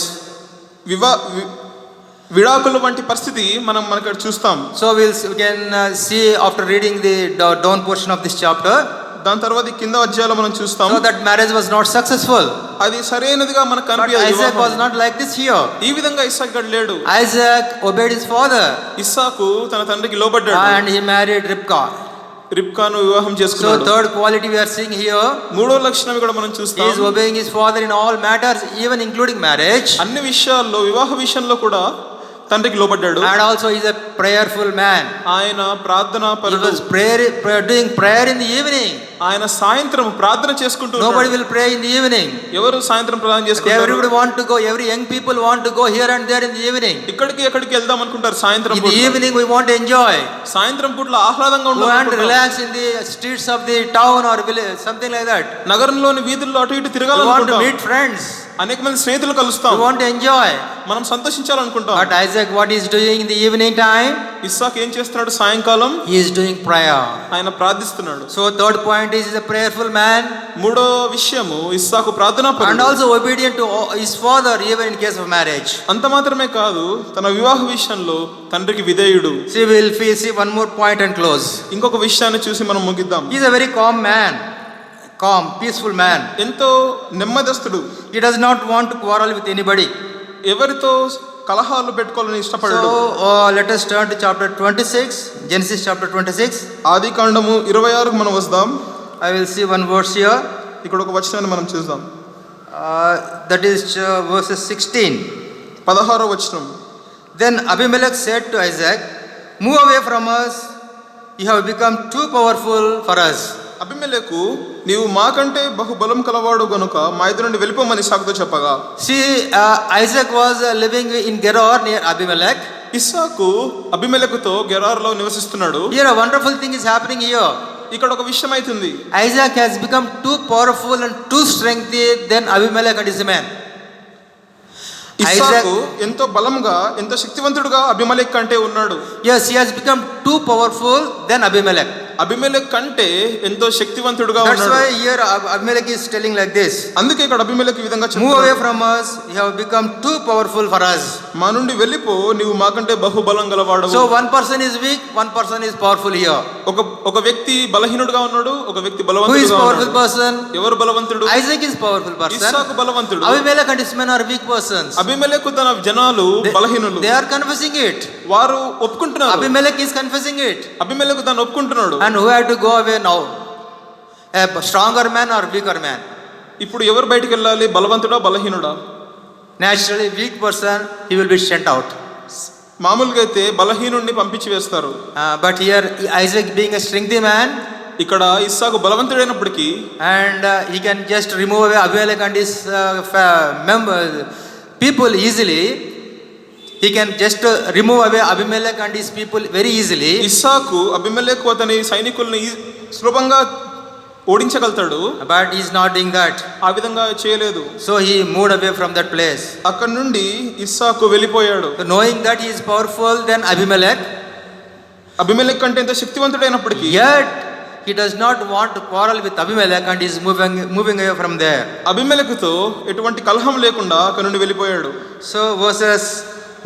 విడాకుల వంటి పరిస్థితి మనకు చూస్తాం. So we can see after reading the down portion of this chapter. దాని తర్వాత కింద అధ్యాయాలు మనం చూస్తాం. So that marriage was not successful. అది సరైనదిగా మనకు But కనిపించదు. Isaac was not like this here. ఈ విధంగా ఇస్సాకు గడు లేడు. Isaac obeyed his father. ఇస్సాకు తన తండ్రికి లోబడ్డాడు. And he married Ribkah. రిబ్కాను వివాహం So చేసుకున్నాడు. third quality we are seeing here. మూడో లక్షణం కూడా మనం He చూస్తాం. is obeying his father in all matters, even including marriage. అన్ని విషయాల్లో వివాహ విషయంలో కూడా తండ్రికి లోబడ్డాడు. And also he is a prayerful man. ఆయన ప్రార్థనా He పరుడు. was doing prayer in the evening. ఆయన సాయంత్రం ప్రార్థన చేసుకుంటూ Nobody will pray in the evening. ఎవరు సాయంత్రం ప్రార్థన చేసుకుంటారు? Everybody want to go. Every young people want to go here and there in the evening. ఇక్కడికి ఎక్కడికి వెళ్దాం అనుకుంటారు సాయంత్రం In the evening we want to enjoy. సాయంత్రం పూట్ల ఆహ్లాదంగా Go and ఉండాలి. relax in the streets of the town or village, something like that. నగరంలోని వీధుల్లో అటు ఇటు We want to తిరగాలనుకుంటాం. meet friends. అనేక మంది స్నేహితులు కలుస్తాం. We want to enjoy. మనం సంతోషించాలనుకుంటాం. But Isaac, what is doing in the evening time? ఇస్సాకు ఏం చేస్తున్నాడు? సాయంకాలం He is doing prayer. ఆయన ప్రార్థిస్తున్నాడు. So third point is a prayerful man. మూడో విషయము ఇస్సాకు ప్రార్థనా And పరుడు. also obedient to his father even in case of marriage. అంత మాత్రమే కాదు తన వివాహ విషయంలో తండ్రికి విధేయుడు. See, we will see one more point and close. ఇంకొక విషయాన్ని చూసి మనం ముగిద్దాం. He is a very calm man. Calm, peaceful man. ఎంతో నెమ్మదస్తుడు. He does not want to quarrel with anybody. ఎవరితో కలహాలు పెట్టుకోవాలని ఇష్టపడడు. So let us turn to chapter 26, Genesis chapter 26. ఆది కాండము 26కు మనం వస్తాం. I will see one verse here. ఇక్కడ ఒక వచనాన్ని మనం చూద్దాం. That is verses 16. 16వ వచనం. Then Abimelech said to Isaac, move away from us, you have become too powerful for us. అబిమెలెకు నీవు మాకంటే బహుబలం కలవాడు గనుక మా ఇద్దరి నుండి వెళ్ళిపోమని ఇస్సాకుతో చెప్పగా. See, Isaac was living in Gerar near Abimelech. Isaac అబిమెలెకుతో గెరారులో నివసిస్తున్నాడు. Here a wonderful thing is happening here. ఇక్కడ ఒక విషయం అవుతుంది. Isaac has become too powerful and too strengthy than Abimelech and his men. ఇస్సాకు ఎంతో బలంగా ఎంతో శక్తివంతుడుగా అబిమెలెకు కంటే ఉన్నాడు. Yes, he has become too powerful than Abimelech. అబిమెలెకు కంటే ఎంతో శక్తివంతుడుగా That's ఉన్నాడు. why here Abimelech is telling like this. అందుకే ఇక్కడ అబిమెలెకు ఈ విధంగా Move away చెప్తున్నాడు. from us, you have become too powerful for us. మా నుండి వెళ్ళిపో, నీవు మాకంటే బహుబలం గలవాడవు. So one person is weak, one person is powerful here. ఒక వ్యక్తి బలహీనుడుగా ఉన్నాడు, ఒక వ్యక్తి Who is బలవంతుడుగా powerful ఉన్నాడు. person? ఎవరు బలవంతుడు? Isaac is powerful person. ఇస్సాకు బలవంతుడు. Abimelech and his men are weak persons. అబిమెలెకు తన జనాలు బలహీనులు. They are confessing it. వారు ఒప్పుకుంటున్నారు. Abimelech is confessing it. అబిమెలెకు తను ఒప్పుకుంటున్నాడు. And who had to go away now? A stronger man or weaker man? ఇప్పుడు ఎవరు బయటికి వెళ్ళాలి? బలవంతుడా బలహీనుడా? Naturally, weak person, he will be sent out. మామూలుగా అయితే బలహీనుడిని పంపించి వేస్తారు. But here, Isaac being a strengthy man, ఇక్కడ ఇస్సాకు బలవంతుడైనప్పటికీ and he can just remove away Abimelech and his people easily. He can just remove away Abimelech and his people very easily. ఇస్సాకు అబీమెలెకు అతని సైనికుల్ని సులభంగా ఓడించగలుగుతాడు. But he is not doing that. ఆ విధంగా చేయలేదు. So he moved away from that place. అక్కడ నుండి ఇస్సాకు వెళ్ళిపోయాడు. So knowing that he is powerful than Abimelech, అబీమెలెకు కంటే ఎంత శక్తివంతుడైనప్పటికీ yet he does not want to quarrel with Abimelech and is moving away from there. అబీమెలెకుతో ఎటువంటి కలహం లేకుండా అక్కడ నుండి వెళ్ళిపోయాడు. So verses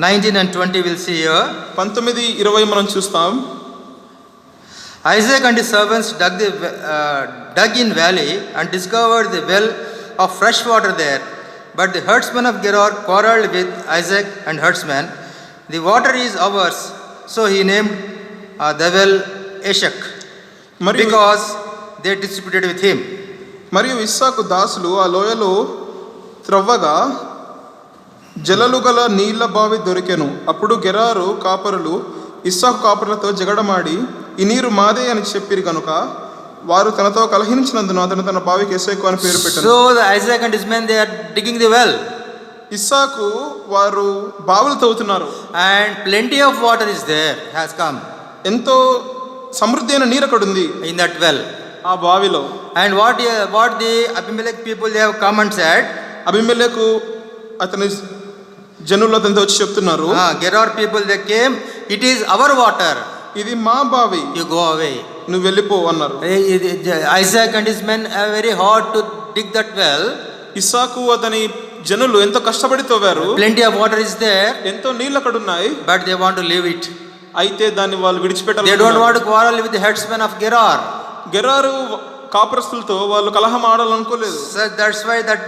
19 and 20 we'll see here. 19-20 మనం చూస్తాం. Isaac and his servants dug in valley and discovered the well of fresh water there. But the herdsmen of Gerar quarreled with Isaac and herdsmen. The water is ours. So he named the well Eshek, because they disputed with him. మరియు ఇస్సాకు దాసులు ఆ లోయలో త్రవ్వగా జలలు గల నీళ్ల బావి దొరికెను. అప్పుడు గెరారు కాపరులు ఇస్సాకు కాపరులతో జగడమాడి ఈ నీరు మాదే అని చెప్పిరి కనుక వారు తనతో కలహించినందున అతను తన బావికి ఎసెకు అని పేరు పెట్టారు. So the Isaac and his men, they are digging the well. ఇస్సాకు వారు బావులు తవ్వుతున్నారు. And plenty of water is there, has come ఎంతో సమృద్ధి అయిన నీరు అక్కడ ఉంది in that well. ఆ బావిలో. And what the Abimelech people, they have come and said, అబీమెలెకు అతని జనులు అతనితో వచ్చి చెప్తున్నారు, Gerar people, they came, it is our water, ఇది మా బావి, you go away. నువ్వు వెళ్ళిపో అన్నారు. Isaac and his men are very hard to dig that well. ఇస్సాకు అతని జనులు ఎంతో కష్టపడి తవ్వారు. Plenty of water is there, ఎంతో నీళ్ళు అక్కడ ఉన్నాయి. but they want to leave it. అయితే దాన్ని వాళ్ళు విడిచిపెట్టాలి. They don't want to quarrel with the herdsmen of Gerar. Gerar కాపురస్తులతో వాళ్ళు కలహం ఆడాలనుకోలేదు. So that's why that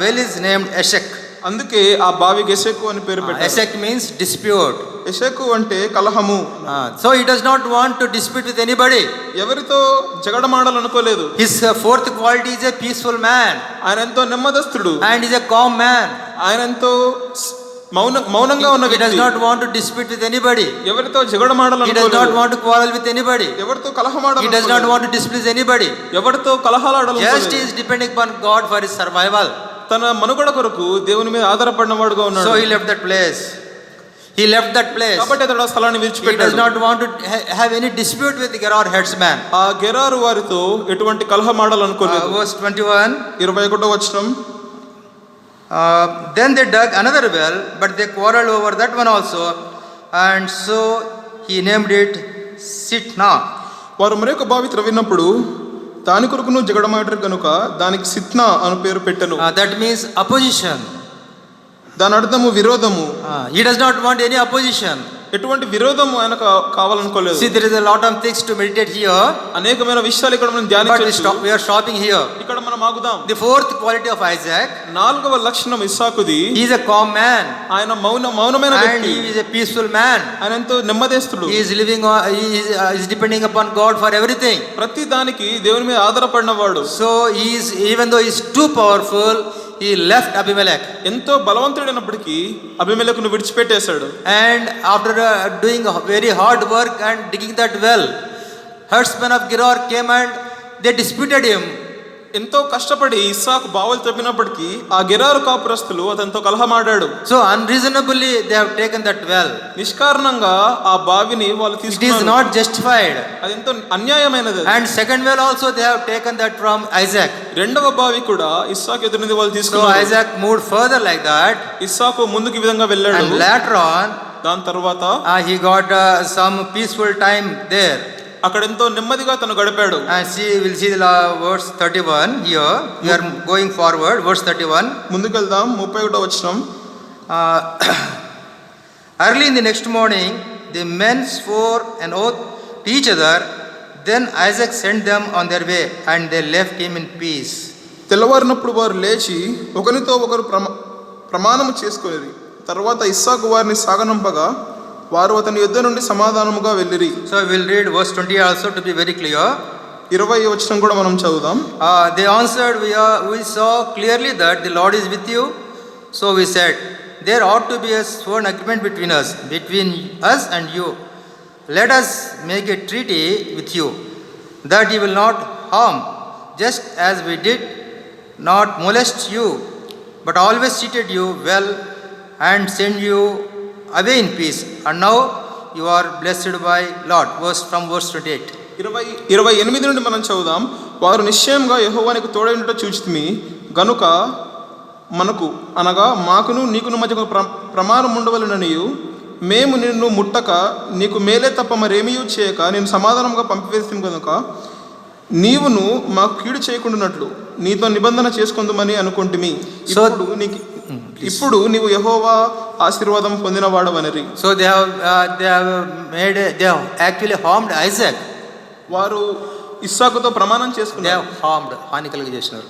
well is named Eshek. అందుకే ఆ బావికి ఎసెకు అని పేరు పెట్టారు. Eshek means dispute. ఎసెకు అంటే కలహము. So he does not want to dispute with anybody. ఎవరితో జగడమాడాలనుకోలేదు. His fourth quality is a peaceful man. ఆయన ఎంతో నెమ్మదస్తుడు. And is a calm man. ఆయన ఎంతో మౌనంగా ఉన్న He does వ్యక్తి. not want to dispute with anybody. ఎవరితో He does not జగడమాడాలనుకోలేదు. want to quarrel with anybody. ఎవరితో He does not కలహమాడాలనుకోలేదు. want to displease anybody. ఎవరితో Just కలహాలాడాలనుకోలేదు. he is depending upon God for his survival. తన మనుగడ కొరకు దేవుని మీద ఆధారపడిన వాడుగా ఉన్నాడు. So he left that place. He left that place. కాబట్టి అతడు ఆ స్థలాన్ని He does విడిచిపెట్టాడు. not want to have any dispute with the Gerar headsman. ఆ గెరారు వారితో ఎటువంటి కలహమాడాలనుకోలేదు. Verse 21. 21వ వచనం. Then they dug another well, but they quarreled over that one also, and so he named it Sitna. వారు మరొక బావి త్రవ్వినప్పుడు దాని కొరకును జగడమాడారు కనుక దానికి సిత్నా అని పేరు పెట్టెను. That means opposition. దాని అర్థము విరోధము. He does not want any opposition. ఎటువంటి విరోధము ఆయన కావాలనుకోలేదు. See, there is a lot of things to meditate here, అనేకమైన విషయాలు ఇక్కడ మనం but ధ్యానించవచ్చు. we are stopping here. ఇక్కడ మనం ఆగుదాం. The fourth quality of Isaac, 4వ లక్షణం ఇస్సాకుది. he is a calm man, ఆయన మౌనమైన and వ్యక్తి. he is a peaceful man. ఆయన ఎంతో నెమ్మదేస్తుడు. He is living he is depending upon God for everything. ప్రతి దానికి దేవుని మీద ఆధారపడిన వాడు. So he is, even though he is too powerful, he left Abimelech. ఎంతో బలవంతుడైనప్పటికీ అబీమెలెకును విడిచిపెట్టేశాడు. And after doing very hard work and digging that well, herdsmen of Gerar came and they disputed him. ఎంతో కష్టపడి ఇస్సాకు బావులు తవ్వినప్పటికీ ఆ గెరారు కాపురస్తులు అతనితో కలహమాడాడు. So unreasonably they have taken that well. నిష్కారణంగా ఆ బావిని వాళ్ళు It is తీసుకున్నారు. not justified. అది ఎంతో అన్యాయమైనది. And second well also they have taken that from Isaac. రెండవ బావి కూడా ఇస్సాకు ఎదురునిది వాళ్ళు So తీసుకున్నారు. Isaac moved further like that, ఇస్సాకు ముందుకు ఈ విధంగా వెళ్ళాడు. and later on దాని తర్వాత he got some peaceful time there. అక్కడ ఎంతో నెమ్మదిగా తను గడిపాడు. And we'll see the verse 31 here. We are going forward. Verse 31. ముందుకెళ్దాం. 31వ వచనం. Early in the next morning, the men swore an oath to each other. Then Isaac sent them on their way, and they left him in peace. తెల్లవారినప్పుడు వారు లేచి ఒకరితో ఒకరు ప్రమాణము చేసుకునేది. తర్వాత ఇస్సాకు వారిని సాగనంపగా వారు అతని యుద్ధ నుండి సమాధానముగా వెళ్ళిరి. So we will read verse 20 also to be very clear. 20వ వచనం కూడా మనం చదువుదాం. They answered, we saw clearly that the Lord is with you. So we said, there ought to be a sworn agreement between us and you. Let us make a treaty with you, that he will not harm, just as we did not molest you, but always treated you well and send you away in peace. And now you are blessed by Lord. From verse 28. 28 నుండి మనం చదువుదాం. వారు నిశ్చయంగా యెహోవానికి తోడైనట్టు చూచితిమి గనుక మనకు అనగా మాకును నీకును మధ్య ఒక ప్రమాణం ఉండవలెననియు మేము నిన్ను ముట్టక నీకు మేలే తప్ప మరేమీ చేయక నేను సమాధానంగా పంపివేస్తాను కనుక నీవును మాకు కీడు చేయకుండానట్లు నీతో నిబంధన చేసుకుందామని అనుకుంటుమి. ఇప్పుడు నీవు యెహోవా ఆశీర్వాదం పొందినవాడవనిరి. So they have actually harmed Isaac. వారు ఇస్సాకుతో ప్రమాణం చేసుకున్నారు. They have harmed, హాని కలిగజేసినారు.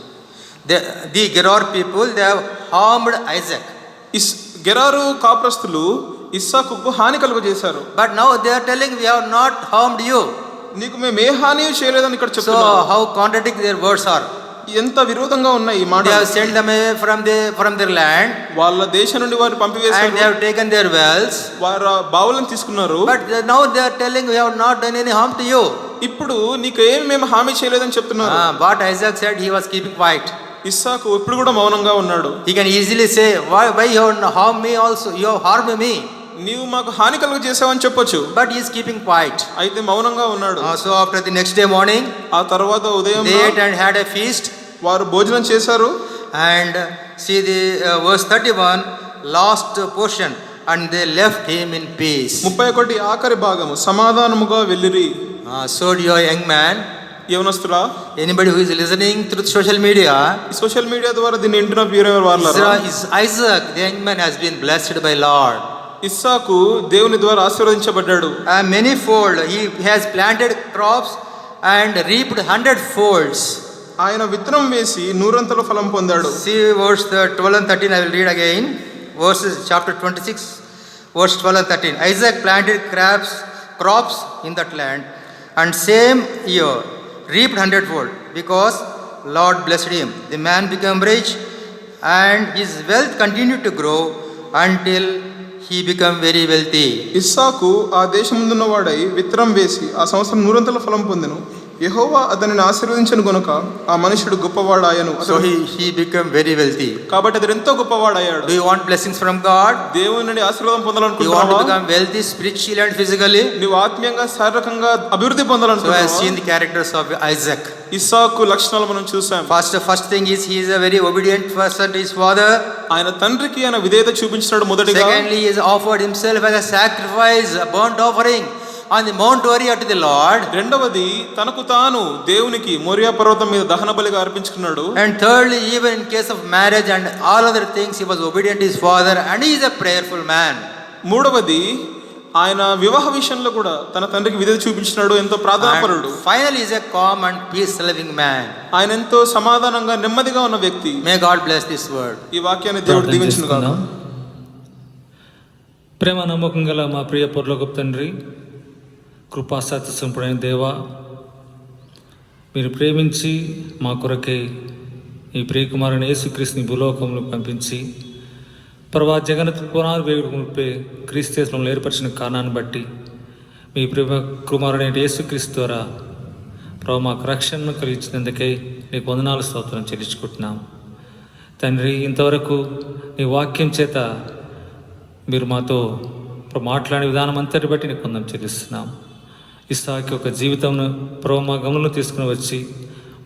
The Gerar people, they have harmed Isaac. Gerar కాపురస్తులు ఇస్సాకుకు హాని కలుగజేశారు. But now they are telling, we have not harmed you. నీకు మేము ఏ హాని చేయలేదని ఇక్కడ So చెప్తున్నారు. how contradictory their words are. ఎంత విరోధంగా ఉన్నాయి ఈ మాట. They have sent them away from their land. వాళ్ళ దేశం నుండి వారిని పంపివేశారు. And they have taken their wells. వారు బావులను తీసుకున్నారు. But now they are telling, we have not done any harm to you. ఇప్పుడు నీకేం మేము హామీ చేయలేదని చెప్తున్నారు. But Isaac said he was keeping quiet. ఇస్సాకు ఇప్పుడు కూడా మౌనంగా ఉన్నాడు. He can easily say, why you have harmed me also, you have harmed me. నీవు మాకు హాని కలుగజేసావని చెప్పొచ్చు. But he is keeping quiet. అయితే మౌనంగా ఉన్నాడు. So after the next day morning, ఆ తర్వాత ఉదయం they ate and had a feast. వారు భోజనం చేశారు. And see the verse 31, last portion, and they left him in peace. 31 ఆఖరి భాగము, సమాధానముగా వెళ్ళిరి. So dear young man, యవనస్తురా, anybody who is listening through social media, social media ద్వారా దీన్ని వింటున్న వీరెవరు వాళ్ళారా? Isaac, the young man, has been blessed by Lord. ఇస్సాకు దేవుని ద్వారా ఆశీర్వదించబడ్డాడు. Manyfold, he has planted crops and reaped 100 folds. ఆయన విత్తనం వేసి నూరంతల ఫలం పొందాడు. See verse 12 and 13, I will read again. Verses chapter 26, verse 12 and 13. Isaac planted crops in that land, and same year reaped 100-fold, because Lord blessed him. The man became rich, and his wealth continued to grow until he became very wealthy. ఇస్సాకు ఆ దేశముందున్న వాడై విత్తనం వేసి ఆ సంవత్సరం నూరంతల ఫలం పొందెను. యెహోవా అతనిని ఆశీర్వదించను గనుక ఆ మనుషుడు గొప్పవాడాయను. So he became very wealthy. కాబట్టి అతడు ఎంతో గొప్పవాడాయాడు. Do you want blessings from God? దేవుని నుండి ఆశీర్వాదం You want to పొందాలనుకుంటున్నావా? become wealthy spiritually and physically? నీవు ఆత్మీయంగా శారీరకంగా అభివృద్ధి So I have పొందాలనుకుంటున్నావా? seen the characters of Isaac. ఇస్సాకు లక్షణాలు మనం చూసాం. First thing is, he is a very obedient person to his father. ఆయన తండ్రికి ఆయన విధేయత చూపించినాడు మొదటిగా. Secondly, he has offered himself as a sacrifice, a burnt offering on the Mount Moriah to the Lord. రెండవది తనకు తాను దేవునికి మోరియా పర్వతం మీద దహన బలిగా అర్పించుకున్నాడు. And thirdly, even in case of marriage and all other things, he was obedient to his father, and he is a prayerful man. మూడవది ఆయన వివాహ విషయంలో కూడా తన తండ్రికి విధేయత చూపించినాడు, ఎంతో ప్రార్థనాపరుడు. And finally, he is a calm and peace-loving man. ఆయన ఎంతో సమాధానంగా నెమ్మదిగా ఉన్న వ్యక్తి. May God bless this word. ఈ వాక్యాన్ని దేవుడు దీవించును గాక. ప్రేమ నమ్మకం గల మా ప్రియ పరలోకపు తండ్రి, కృపాసత్య సంపూర్ణ దేవా, మీరు ప్రేమించి మా కొరకై ఈ ప్రియకుమారుని యేసుక్రీస్తుని భూలోకంలో పంపించి ప్రభా జగన్ పునారు వేగుపై క్రీస్తులో ఏర్పరిచిన కారణాన్ని బట్టి మీ ప్రేమ కుమారుడైన యేసుక్రీస్తు ద్వారా ప్రభు మాకు రక్షణను కలిగించినందుకై నీకు వందనాలు స్తోత్రం చెల్లించుకుంటున్నాం తండ్రి. ఇంతవరకు నీ వాక్యం చేత మీరు మాతో మాట్లాడే విధానం అంతటి బట్టి నీకు వందనం చెల్లిస్తున్నాం. ఇస్సాకు ఒక జీవితంను ప్రభు మా గమనంలో తీసుకుని వచ్చి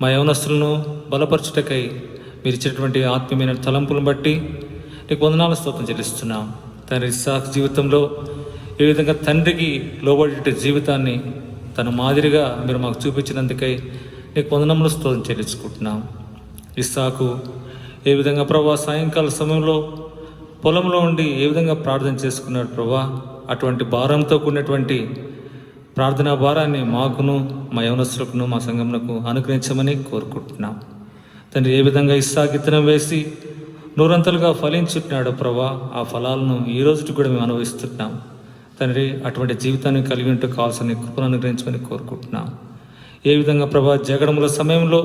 మా యవనస్తులను బలపరచుటకై మీరు ఇచ్చినటువంటి ఆత్మీయమైన తలంపులను బట్టి నీకు వందనాలు స్తోత్రం చెల్లిస్తున్నాం తండ్రి. ఇస్సాకు జీవితంలో ఏ విధంగా తండ్రికి లోబడే జీవితాన్ని తన మాదిరిగా మీరు మాకు చూపించినందుకై నీకు వందనములు స్తోత్రం చెల్లించుకుంటున్నాం. ఇస్సాకు ఏ విధంగా ప్రభా సాయంకాల సమయంలో పొలంలో ఉండి ఏ విధంగా ప్రార్థన చేసుకున్నాడు ప్రభా, అటువంటి భారంతో కూడినటువంటి ప్రార్థనా భారాన్ని మాకును మా యవనస్తులకును మా సంఘమునకు అనుగ్రహించమని కోరుకుంటున్నాం తండ్రి. ఏ విధంగా ఇస్సాకు విత్తనం వేసి నూరంతలుగా ఫలించుతున్నాడు ప్రభా, ఆ ఫలాలను ఈ రోజుకి కూడా మేము అనుభవిస్తున్నాం తండ్రి. అటువంటి జీవితాన్ని కలిగి ఉంటూ కావాల్సిన కృపను అనుగ్రహించమని కోరుకుంటున్నాం. ఏ విధంగా ప్రభా జగడముల సమయంలో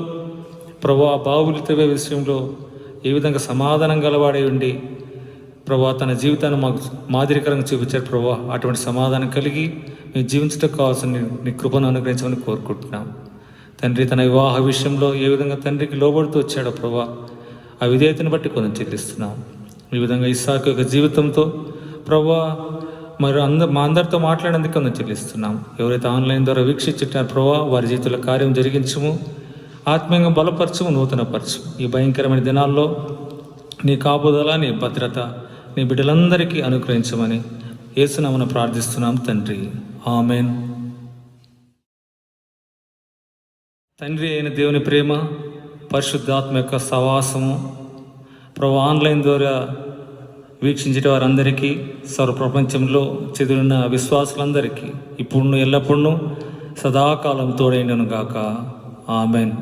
ప్రభా బావులు తవ్వే విషయంలో ఏ విధంగా సమాధానం గలవాడై ఉండి ప్రభా తన జీవితాన్ని మాకు మాదిరికరంగా చూపించారు ప్రభా. అటువంటి సమాధానం కలిగి మేము జీవించడానికి కావాల్సిన నీ కృపను అనుగ్రహించమని కోరుకుంటున్నాం తండ్రి. తన వివాహ విషయంలో ఏ విధంగా తండ్రికి లోబడుతూ వచ్చాడో ప్రభా, ఆ విధేయతను బట్టి కొంచెం చెల్లిస్తున్నాం. ఈ విధంగా ఇస్సాకు యొక్క జీవితంతో ప్రభా మరి మా అందరితో మాట్లాడేందుకు కొంచెం చెల్లిస్తున్నాం. ఎవరైతే ఆన్లైన్ ద్వారా వీక్షించుంటారో ప్రభా, వారి జీవితంలో కార్యం జరిగించము, ఆత్మీయంగా బలపరచము, నూతనపరచము. ఈ భయంకరమైన దినాల్లో నీ కాపుదల, నీ భద్రత నీ బిడ్డలందరికీ అనుగ్రహించమని యేసునామమున ప్రార్థిస్తున్నాం తండ్రి. ఆమెన్. తండ్రి అయిన దేవుని ప్రేమ, పరిశుద్ధాత్మ యొక్క సహవాసము ప్రభు ఆన్లైన్ ద్వారా వీక్షించే వారందరికీ, సర్వప్రపంచంలో చెదిరిన విశ్వాసులందరికీ ఇప్పుడు ఎల్లప్పుడూ సదాకాలం తోడైనను గాక. ఆమెన్.